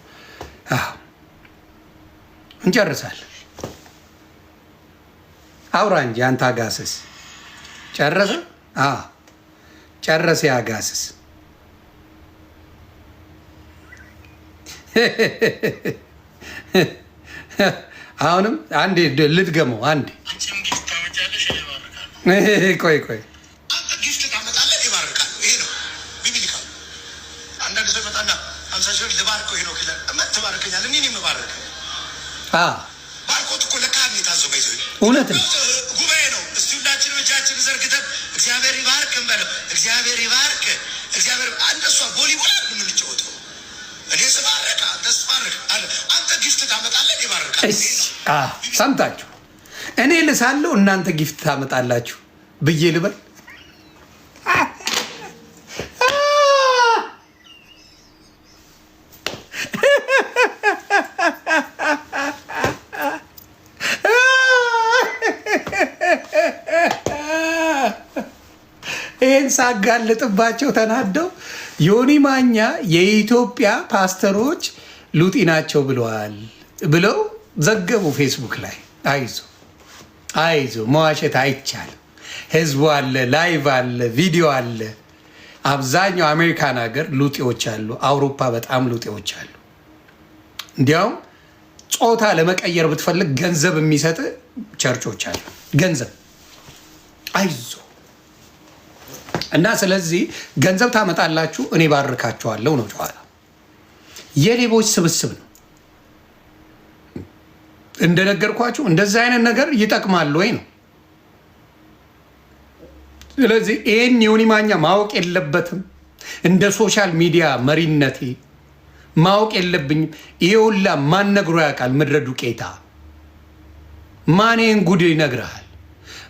A: እንጨርሳለን። አውራ እንጂ አንተ አጋስስ ጨረሰ? ጨረሰ። ያጋስስ አሁንም አንዴ ልትገመው። አንዴ ቆይ
C: አንተ ጊፍት ታመጣለህ፣ ይባርካለሁ። ይሄ ነው ቢብሊካ። አንዳንድ ሰው ይመጣና 50 ሺህ ልባርከው ይሄ ነው ክለ ትባርከኛለህ። እኔ የምባርከው ባርኮት እኮ ለካህን የታዘው
A: እውነት ነው።
C: ጉባኤ ነው። እስቲ ሁላችንም እጃችን ዘርግተን እግዚአብሔር ይባርክ እንበለው። እግዚአብሔር ይባርክ። እግዚአብሔር አንደሷ ቮሊቦል የምንጫወተው እኔ ስባርክ አንተ ስባርክ አንተ ጊፍት ታመጣለህ፣ ይባርካል።
A: ሰምታችሁ እኔ ልሳለሁ እናንተ ጊፍት ታመጣላችሁ ብዬ ልበል? ይህን ሳጋልጥባቸው ተናደው ዮኒ ማኛ የኢትዮጵያ ፓስተሮች ሉጢ ናቸው ብለዋል ብለው ዘገቡ ፌስቡክ ላይ። አይዞ መዋሸት አይቻልም። ህዝቡ አለ፣ ላይቭ አለ፣ ቪዲዮ አለ። አብዛኛው አሜሪካን ሀገር ሉጢዎች አሉ፣ አውሮፓ በጣም ሉጢዎች አሉ። እንዲያውም ጾታ ለመቀየር ብትፈልግ ገንዘብ የሚሰጥ ቸርቾች አሉ። ገንዘብ አይዞ እና ስለዚህ ገንዘብ ታመጣላችሁ፣ እኔ ባርካችኋለሁ ነው ጨዋታ። የሌቦች ስብስብ ነው። እንደነገርኳችሁ እንደዚህ አይነት ነገር ይጠቅማል ወይ ነው። ስለዚህ ይህን ዮኒ ማኛ ማወቅ የለበትም። እንደ ሶሻል ሚዲያ መሪነቴ ማወቅ የለብኝም። ይሄ ሁላ ማን ነግሮ ያውቃል? ምድረ ዱቄታ ማኔን ጉድ ይነግርሃል?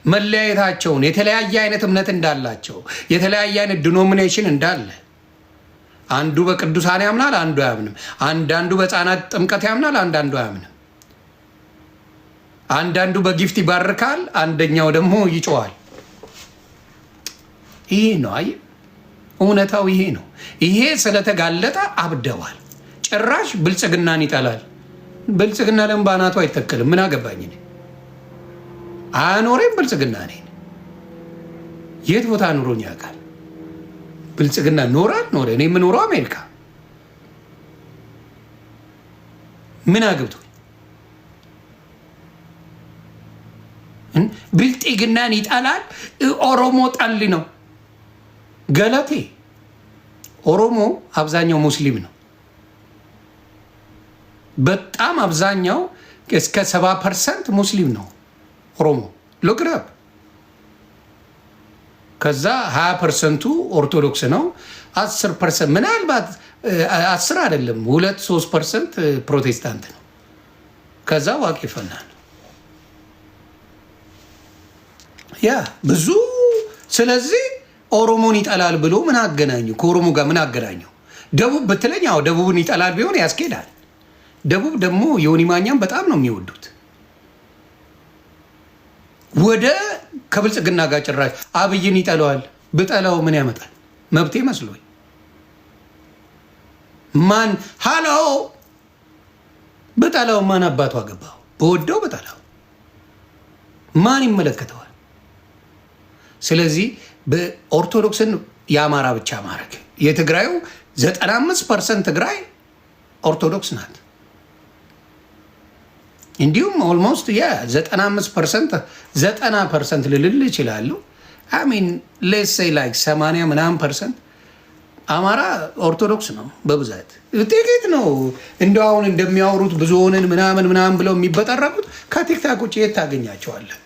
A: መለያየታቸውን፣ የተለያየ አይነት እምነት እንዳላቸው፣ የተለያየ አይነት ዲኖሚኔሽን እንዳለ አንዱ በቅዱሳን ያምናል፣ አንዱ አያምንም። አንዳንዱ በሕፃናት ጥምቀት ያምናል፣ አንዳንዱ አያምንም። አንዳንዱ በጊፍት ይባርካል፣ አንደኛው ደግሞ ይጮዋል። ይሄ ነው አየህ፣ እውነታው ይሄ ነው። ይሄ ስለተጋለጠ አብደዋል። ጭራሽ ብልጽግናን ይጠላል። ብልጽግና ለምን በአናቱ አይተከልም? ምን አገባኝ? አያኖሬም ብልጽግና ነኝ። የት ቦታ ኑሮኝ ያውቃል? ብልጽግና ኖራል ኖረ። እኔ የምኖረው አሜሪካ። ምን አግብቶ ብልጽግናን ይጠላል? ኦሮሞ ጠል ነው ገለቴ። ኦሮሞ አብዛኛው ሙስሊም ነው። በጣም አብዛኛው እስከ 70% ሙስሊም ነው ኦሮሞ ሎክራብ። ከዛ 20%ቱ ኦርቶዶክስ ነው። 10% ምናልባት 10 አይደለም 2-3% ፕሮቴስታንት ነው። ከዛ ዋቂ ፈናል ያ ብዙ። ስለዚህ ኦሮሞን ይጠላል ብሎ ምን አገናኘው? ከኦሮሞ ጋር ምን አገናኘው? ደቡብ ብትለኝ ያው ደቡብን ይጠላል ቢሆን ያስኬዳል። ደቡብ ደግሞ ዮኒ ማኛም በጣም ነው የሚወዱት። ወደ ከብልጽግና ጋር ጭራሽ አብይን ይጠለዋል። ብጠላው ምን ያመጣል? መብቴ መስሎኝ ማን ሃሎ ብጠላው ማን አባቱ አገባው? በወደው ብጠላው ማን ይመለከተዋል? ስለዚህ በኦርቶዶክስን የአማራ ብቻ ማድረግ የትግራዩ 95% ትግራይ ኦርቶዶክስ ናት። እንዲሁም ኦልሞስት 90% ልልል ይችላሉ። አሚን ሌትስ ሴይ ላይክ 80 ምናምን % አማራ ኦርቶዶክስ ነው በብዛት። ጥቂት ነው እንደው አሁን እንደሚያወሩት ብዙ ሆነን ምናምን ብለው የሚበጠረቁት። ከቲክታክ ውጭ የት ታገኛቸዋለህ?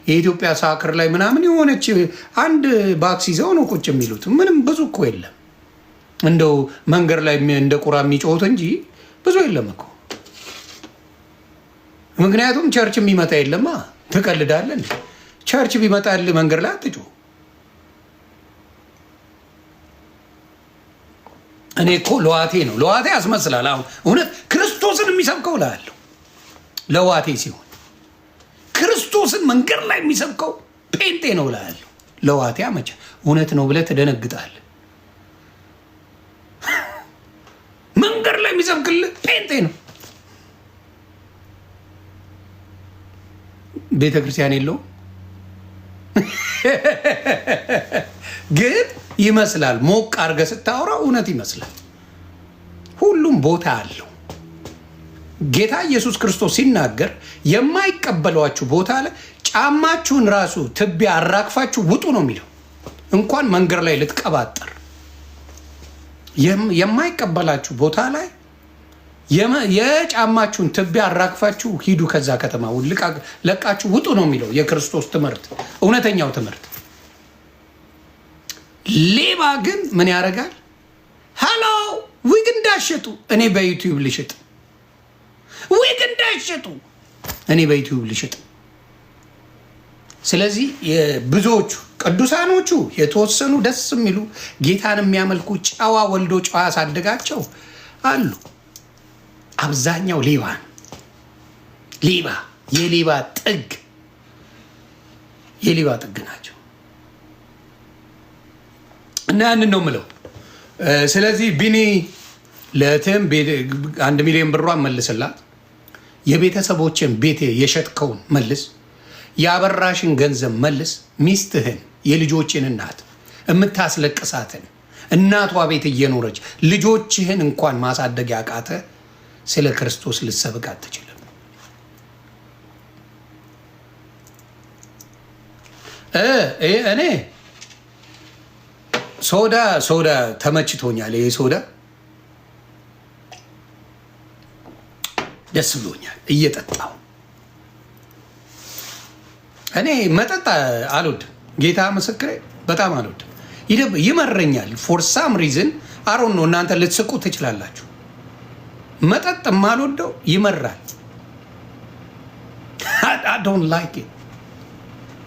A: የኢትዮጵያ ሳክር ላይ ምናምን የሆነች አንድ ባክስ ይዘው ነው ቁጭ የሚሉት። ምንም ብዙ እኮ የለም። እንደው መንገድ ላይ እንደ ቁራ የሚጮሁት እንጂ ብዙ የለም እኮ። ምክንያቱም ቸርች የሚመጣ የለማ። ትቀልዳለን። ቸርች ቢመጣል መንገድ ላይ አትጩ። እኔ እኮ ለዋቴ ነው። ለዋቴ ያስመስላል። አሁን እውነት ክርስቶስን የሚሰብከው ላለሁ ለዋቴ ሲሆን ክርስቶስን መንገድ ላይ የሚሰብከው ጴንጤ ነው ላለሁ ለዋቴ አመቻ። እውነት ነው ብለህ ትደነግጣለህ። መንገድ ላይ የሚሰብክልህ ጴንጤ ነው። ቤተ ክርስቲያን የለውም ግን ይመስላል። ሞቅ አድርገህ ስታወራው እውነት ይመስላል። ሁሉም ቦታ አለው። ጌታ ኢየሱስ ክርስቶስ ሲናገር የማይቀበሏችሁ ቦታ ላይ ጫማችሁን ራሱ ትቢያ አራግፋችሁ ውጡ ነው የሚለው። እንኳን መንገድ ላይ ልትቀባጠር የማይቀበላችሁ ቦታ ላይ የጫማችሁን ትቢያ አራግፋችሁ ሂዱ፣ ከዛ ከተማ ለቃችሁ ውጡ ነው የሚለው የክርስቶስ ትምህርት፣ እውነተኛው ትምህርት። ሌባ ግን ምን ያደርጋል? ሃሎ ዊግ እንዳሸጡ እኔ በዩቲዩብ ልሽጥ፣ ዊግ እንዳሸጡ እኔ በዩቲዩብ ልሽጥ። ስለዚህ ብዙዎቹ ቅዱሳኖቹ የተወሰኑ ደስ የሚሉ ጌታን የሚያመልኩ ጨዋ ወልዶ ጨዋ ያሳደጋቸው አሉ። አብዛኛው ሌባ የሌባ ጥግ ናቸው። እና ያንን ነው የምለው። ስለዚህ ቢኒ ለትም 1 ሚሊዮን ብሯን መልስላት። የቤተሰቦችን ቤት የሸጥከውን መልስ። የአበራሽን ገንዘብ መልስ። ሚስትህን የልጆችን እናት የምታስለቅሳትን እናቷ ቤት እየኖረች ልጆችህን እንኳን ማሳደግ ያቃተ ስለ ክርስቶስ ልትሰብክ አትችልም። እኔ ሶዳ ተመችቶኛል። ይሄ ሶዳ ደስ ብሎኛል እየጠጣሁ። እኔ መጠጥ አልወድም፣ ጌታ ምስክሬ፣ በጣም አልወድም። ይመረኛል። ፎር ሳም ሪዝን አሮን ነው። እናንተ ልትስቁ ትችላላችሁ። መጠጥ የማልወደው ይመራል። I don't like it።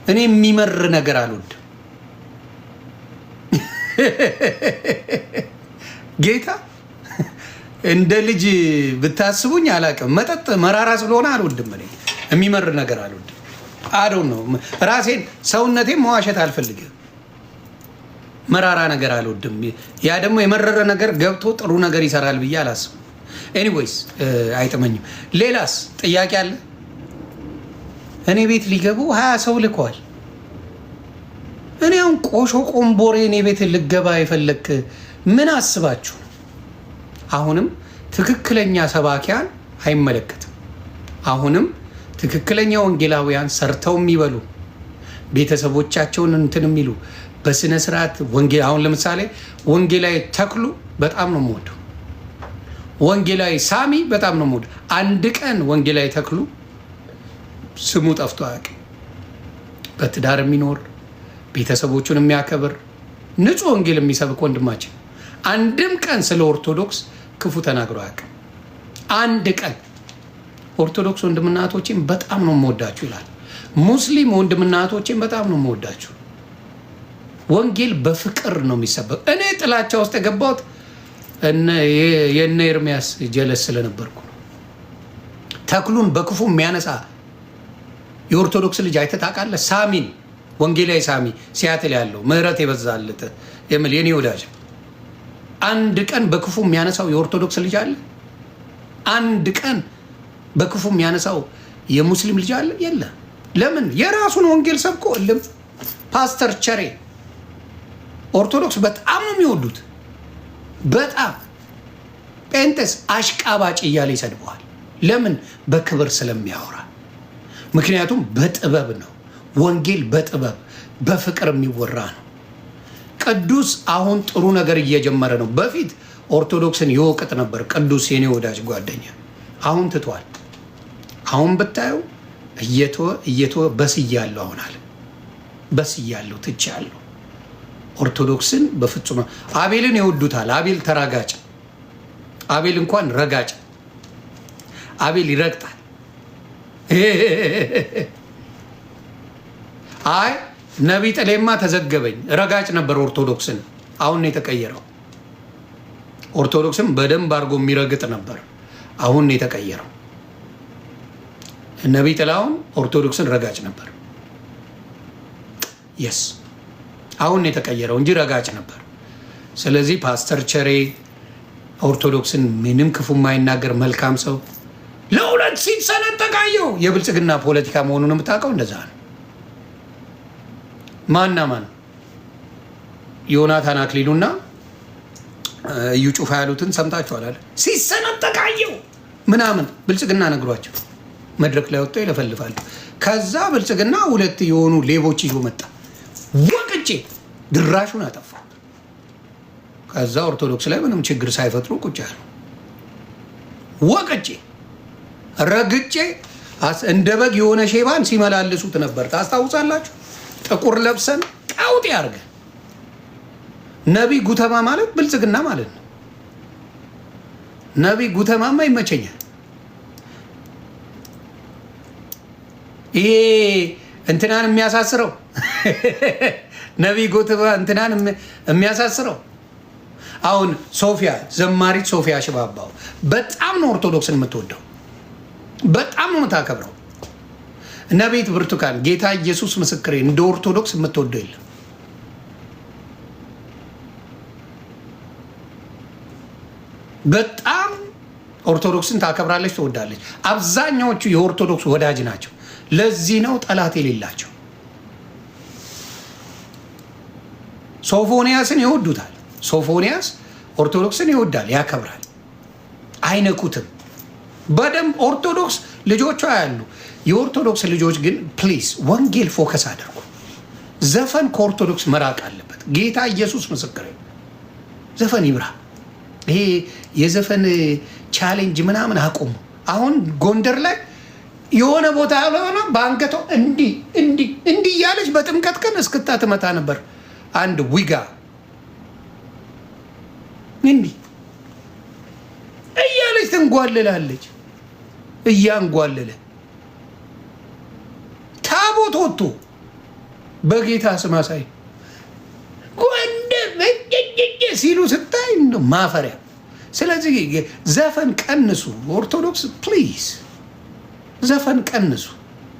A: እኔ የሚመር ነገር አልወድም። ጌታ እንደ ልጅ ብታስቡኝ አላውቅም። መጠጥ መራራ ስለሆነ አልወድም። እኔ የሚመር ነገር አልወድም። አዶን ነው ራሴን ሰውነቴን መዋሸት አልፈልግም። መራራ ነገር አልወድም። ያ ደግሞ የመረረ ነገር ገብቶ ጥሩ ነገር ይሰራል ብዬ አላስብም። ኤኒዌይስ አይጥመኝም። ሌላስ ጥያቄ አለ? እኔ ቤት ሊገቡ 20 ሰው ልከዋል። እኔ አሁን ቆሾ ቆምቦሬ እኔ ቤት ልገባ የፈለክ ምን አስባችሁ? አሁንም ትክክለኛ ሰባኪያን አይመለከትም። አሁንም ትክክለኛ ወንጌላውያን ሰርተው የሚበሉ ቤተሰቦቻቸውን እንትን የሚሉ በስነ ስርዓት ወንጌል አሁን ለምሳሌ ወንጌላዊ ተክሉ በጣም ነው የምወደው። ወንጌላዊ ሳሚ በጣም ነው የምወደው። አንድ ቀን ወንጌላዊ ተክሉ ስሙ ጠፍቶ አያውቅም። በትዳር የሚኖር ቤተሰቦቹን የሚያከብር ንጹህ ወንጌል የሚሰብክ ወንድማችን አንድም ቀን ስለ ኦርቶዶክስ ክፉ ተናግሮ አያውቅም። አንድ ቀን ኦርቶዶክስ ወንድምና እህቶቼን በጣም ነው የምወዳችሁ ይላል። ሙስሊም ወንድምና እህቶቼን በጣም ነው የምወዳችሁ። ወንጌል በፍቅር ነው የሚሰበክ። እኔ ጥላቻ ውስጥ የገባሁት የእነ ኤርሚያስ ጀለስ ስለነበርኩ ነው። ተክሉን በክፉ የሚያነሳ የኦርቶዶክስ ልጅ አይተህ ታውቃለህ? ሳሚን ወንጌላዊ ሳሚ ሲያትል ያለው ምህረት የበዛለት የምል የኔ ወዳጅ አንድ ቀን በክፉ የሚያነሳው የኦርቶዶክስ ልጅ አለ? አንድ ቀን በክፉ የሚያነሳው የሙስሊም ልጅ አለ? የለ። ለምን? የራሱን ወንጌል ሰብኮ እልም። ፓስተር ቸሬ ኦርቶዶክስ በጣም ነው የሚወዱት። በጣም ጴንጤስ አሽቃባጭ እያለ ይሰድበዋል። ለምን? በክብር ስለሚያወራ። ምክንያቱም በጥበብ ነው። ወንጌል በጥበብ በፍቅር የሚወራ ነው። ቅዱስ አሁን ጥሩ ነገር እየጀመረ ነው። በፊት ኦርቶዶክስን ይወቅጥ ነበር ቅዱስ የኔ ወዳጅ ጓደኛ። አሁን ትቷል። አሁን ብታየው እየተወ በስያለሁ አሁን አለ በስያለሁ ትቻለሁ። ኦርቶዶክስን በፍጹም አቤልን ይወዱታል። አቤል ተራጋጭ፣ አቤል እንኳን ረጋጭ፣ አቤል ይረግጣል። አይ ነቢይ ጥሌማ ተዘገበኝ ረጋጭ ነበር ኦርቶዶክስን። አሁን ነው የተቀየረው። ኦርቶዶክስን በደንብ አድርጎ የሚረግጥ ነበር። አሁን ነው የተቀየረው። ነቢይ ጥላሁን ኦርቶዶክስን ረጋጭ ነበር። የስ አሁን ነው የተቀየረው እንጂ ረጋጭ ነበር። ስለዚህ ፓስተር ቸሬ ኦርቶዶክስን ምንም ክፉ የማይናገር መልካም ሰው ለሁለት ሲሰነጠቃየው የብልጽግና ፖለቲካ መሆኑን የምታውቀው እንደዛ ነው። ማና ማን ዮናታን አክሊሉና እዩ ጩፋ ያሉትን ሰምታችኋል አይደል? ሲሰነጠቃየው ምናምን ብልጽግና ነግሯቸው መድረክ ላይ ወጥተው ይለፈልፋሉ። ከዛ ብልጽግና ሁለት የሆኑ ሌቦች ይዞ መጣ። ወቅጬ ድራሹን አጠፋ። ከዛ ኦርቶዶክስ ላይ ምንም ችግር ሳይፈጥሩ ቁጭ ያሉ ወቅጬ ረግጬ እንደ በግ የሆነ ሼባን ሲመላልሱት ነበር። ታስታውሳላችሁ? ጥቁር ለብሰን ቀውጤ አድርገን ነቢይ ጉተማ ማለት ብልጽግና ማለት ነው። ነቢይ ጉተማማ ይመቸኛል። ይሄ እንትናን የሚያሳስረው ነቢይ ጉተማ እንትናን የሚያሳስረው አሁን ሶፊያ ዘማሪት ሶፊያ ሽባባው በጣም ነው ኦርቶዶክስን የምትወደው፣ በጣም ነው የምታከብረው። ነቢይት ብርቱካን ጌታ ኢየሱስ ምስክሬ እንደ ኦርቶዶክስ የምትወደው የለም። በጣም ኦርቶዶክስን ታከብራለች፣ ትወዳለች። አብዛኛዎቹ የኦርቶዶክስ ወዳጅ ናቸው። ለዚህ ነው ጠላት የሌላቸው። ሶፎንያስን ይወዱታል። ሶፎንያስ ኦርቶዶክስን ይወዳል፣ ያከብራል፣ አይነኩትም። በደንብ ኦርቶዶክስ ልጆቿ ያሉ የኦርቶዶክስ ልጆች ግን ፕሊዝ ወንጌል ፎከስ አድርጉ። ዘፈን ከኦርቶዶክስ መራቅ አለበት። ጌታ ኢየሱስ ምስክር ዘፈን ይብራ። ይሄ የዘፈን ቻሌንጅ ምናምን አቁሙ። አሁን ጎንደር ላይ የሆነ ቦታ ያልሆነ በአንገቷ እንዲህ እንዲህ እንዲህ እያለች በጥምቀት ቀን እስክታ ትመታ ነበር። አንድ ዊጋ እንዲህ እያለች ትንጓልላለች። እያንጓለለ ታቦት ወጥቶ በጌታ ስም አሳይ ጎንደር ሲሉ ስታይ ማፈሪያ። ስለዚህ ዘፈን ቀንሱ። ኦርቶዶክስ ፕሊዝ ዘፈን ቀንሱ።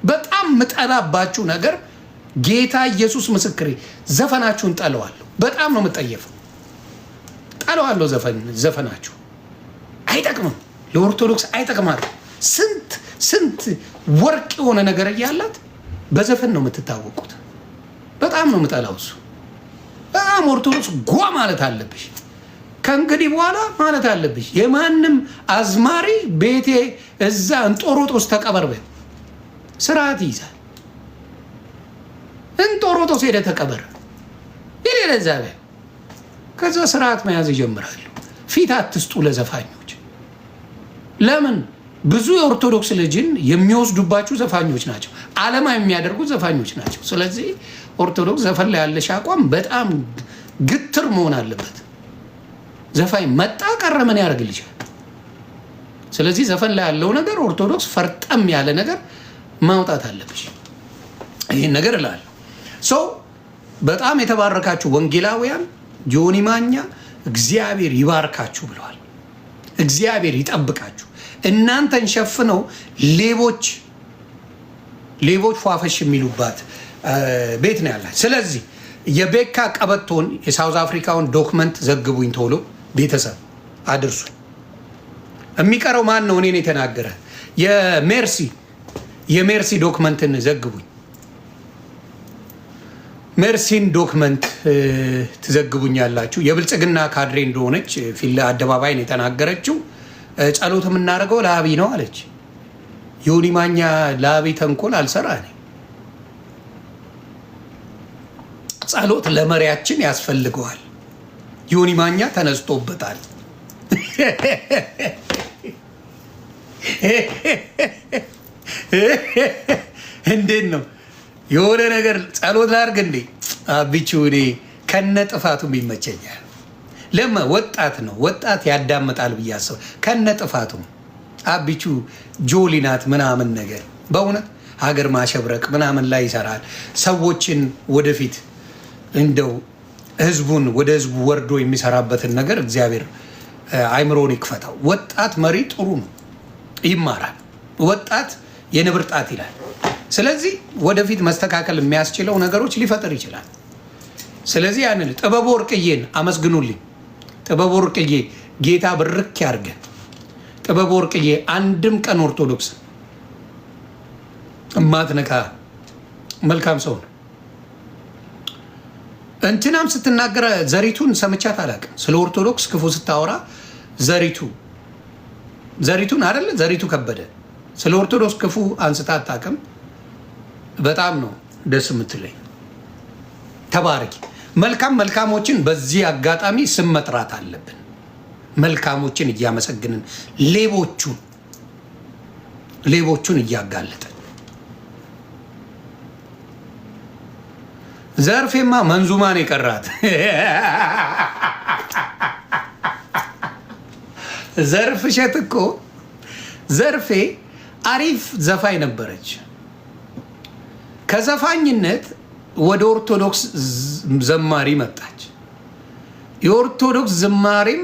A: በጣም ምጠላባችሁ ነገር ጌታ ኢየሱስ ምስክሬ፣ ዘፈናችሁን ጠለዋለሁ። በጣም ነው የምጠየፈው። ጠለዋለሁ ዘፈናችሁ አይጠቅምም። ለኦርቶዶክስ አይጠቅማት። ስንት ወርቅ የሆነ ነገር እያላት በዘፈን ነው የምትታወቁት። በጣም ነው የምጠላው እሱ። በጣም ኦርቶዶክስ ጓ ማለት አለብሽ። ከእንግዲህ በኋላ ማለት አለብሽ የማንም አዝማሪ ቤቴ እዛ እንጦሮጦስ ተቀበር በይው፣ ስርዓት ይይዛል። እንጦሮጦስ ሄደ ተቀበር ይለዛ በይው። ከዛ ስርዓት መያዝ ይጀምራሉ። ፊት አትስጡ ለዘፋኞች። ለምን? ብዙ የኦርቶዶክስ ልጅን የሚወስዱባችሁ ዘፋኞች ናቸው። ዓለማ የሚያደርጉት ዘፋኞች ናቸው። ስለዚህ ኦርቶዶክስ ዘፈን ላይ ያለሽ አቋም በጣም ግትር መሆን አለበት። ዘፋኝ መጣ ቀረ ምን ያደርግልሻል? ስለዚህ ዘፈን ላይ ያለው ነገር ኦርቶዶክስ ፈርጠም ያለ ነገር ማውጣት አለብሽ። ይህን ነገር እላለሁ። በጣም የተባረካችሁ ወንጌላውያን ጆኒ ማኛ እግዚአብሔር ይባርካችሁ ብለዋል። እግዚአብሔር ይጠብቃችሁ። እናንተን ሸፍነው ሌቦች ፏፈሽ የሚሉባት ቤት ነው ያላችሁ። ስለዚህ የቤካ ቀበቶን የሳውዝ አፍሪካውን ዶክመንት ዘግቡኝ፣ ቶሎ ቤተሰብ አድርሱ። የሚቀረው ማን ነው? እኔን የተናገረ የሜርሲ ዶክመንትን ዘግቡኝ። ሜርሲን ዶክመንት ትዘግቡኛላችሁ። የብልጽግና ካድሬ እንደሆነች ፊት አደባባይ ነው የተናገረችው። ጸሎት የምናደርገው ለአብይ ነው አለች። ዮኒ ማኛ ለአብይ ተንኮል አልሰራ። ጸሎት ለመሪያችን ያስፈልገዋል። ዮኒ ማኛ ተነስቶበታል። እንዴት ነው የሆነ ነገር ጸሎት ላድርግ እንዴ? አብቹ እኔ ከነ ጥፋቱም ይመቸኛል። ወጣት ነው፣ ወጣት ያዳምጣል ብዬ አስብ። ከነ ጥፋቱም አብቹ ጆሊናት ምናምን ነገር በእውነት ሀገር ማሸብረቅ ምናምን ላይ ይሰራል። ሰዎችን ወደፊት እንደው ህዝቡን ወደ ህዝቡ ወርዶ የሚሰራበትን ነገር እግዚአብሔር አይምሮን ይክፈታው። ወጣት መሪ ጥሩ ነው፣ ይማራል። ወጣት የነብር ጣት ይላል። ስለዚህ ወደፊት መስተካከል የሚያስችለው ነገሮች ሊፈጥር ይችላል። ስለዚህ ያንን ጥበብ ወርቅዬን አመስግኑልኝ። ጥበብ ወርቅዬ ጌታ ብርክ ያርገን። ጥበብ ወርቅዬ አንድም ቀን ኦርቶዶክስ እማትነካ መልካም ሰው ነው። እንትናም ስትናገረ ዘሪቱን ሰምቻት አላውቅም። ስለ ኦርቶዶክስ ክፉ ስታወራ ዘሪቱን አይደለ? ዘሪቱ ከበደ ስለ ኦርቶዶክስ ክፉ አንስታ አታውቅም። በጣም ነው ደስ የምትለኝ። ተባረኪ። መልካሞችን በዚህ አጋጣሚ ስም መጥራት አለብን። መልካሞችን እያመሰግንን ሌቦቹን እያጋለጠን። ዘርፌማ መንዙማን የቀራት ዘርፍ እሸት እኮ ዘርፌ አሪፍ ዘፋኝ ነበረች። ከዘፋኝነት ወደ ኦርቶዶክስ ዘማሪ መጣች። የኦርቶዶክስ ዝማሬም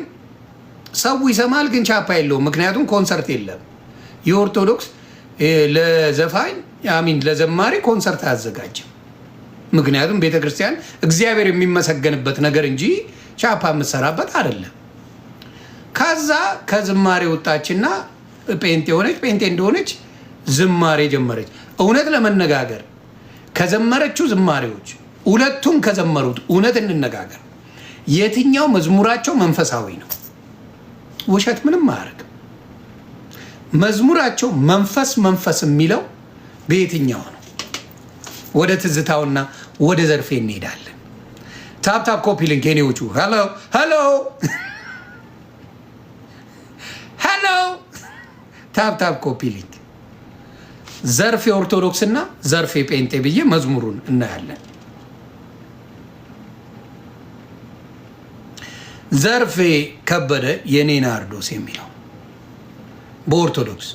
A: ሰው ይሰማል፣ ግን ቻፓ የለውም። ምክንያቱም ኮንሰርት የለም። የኦርቶዶክስ ለዘማሪ ኮንሰርት አያዘጋጅም። ምክንያቱም ቤተክርስቲያን እግዚአብሔር የሚመሰገንበት ነገር እንጂ ቻፓ የምትሰራበት አይደለም። ከዛ ከዝማሬ ወጣችና ጴንጤ ሆነች። ጴንጤ እንደሆነች ዝማሬ ጀመረች። እውነት ለመነጋገር ከዘመረችው ዝማሬዎች ሁለቱም ከዘመሩት እውነት እንነጋገር፣ የትኛው መዝሙራቸው መንፈሳዊ ነው? ውሸት ምንም አያደርግም። መዝሙራቸው መንፈስ የሚለው በየትኛው ነው? ወደ ትዝታውና ወደ ዘርፌ እንሄዳለን። ታፕታፕ ኮፒ ሊንክ የኔዎቹ ሄሎ ታፕታፕ ኮፒ ሊንክ ዘርፌ ኦርቶዶክስ እና ዘርፌ ጴንጤ ብዬ መዝሙሩን እናያለን። ዘርፌ ከበደ የኔ ናርዶስ የሚለው በኦርቶዶክስ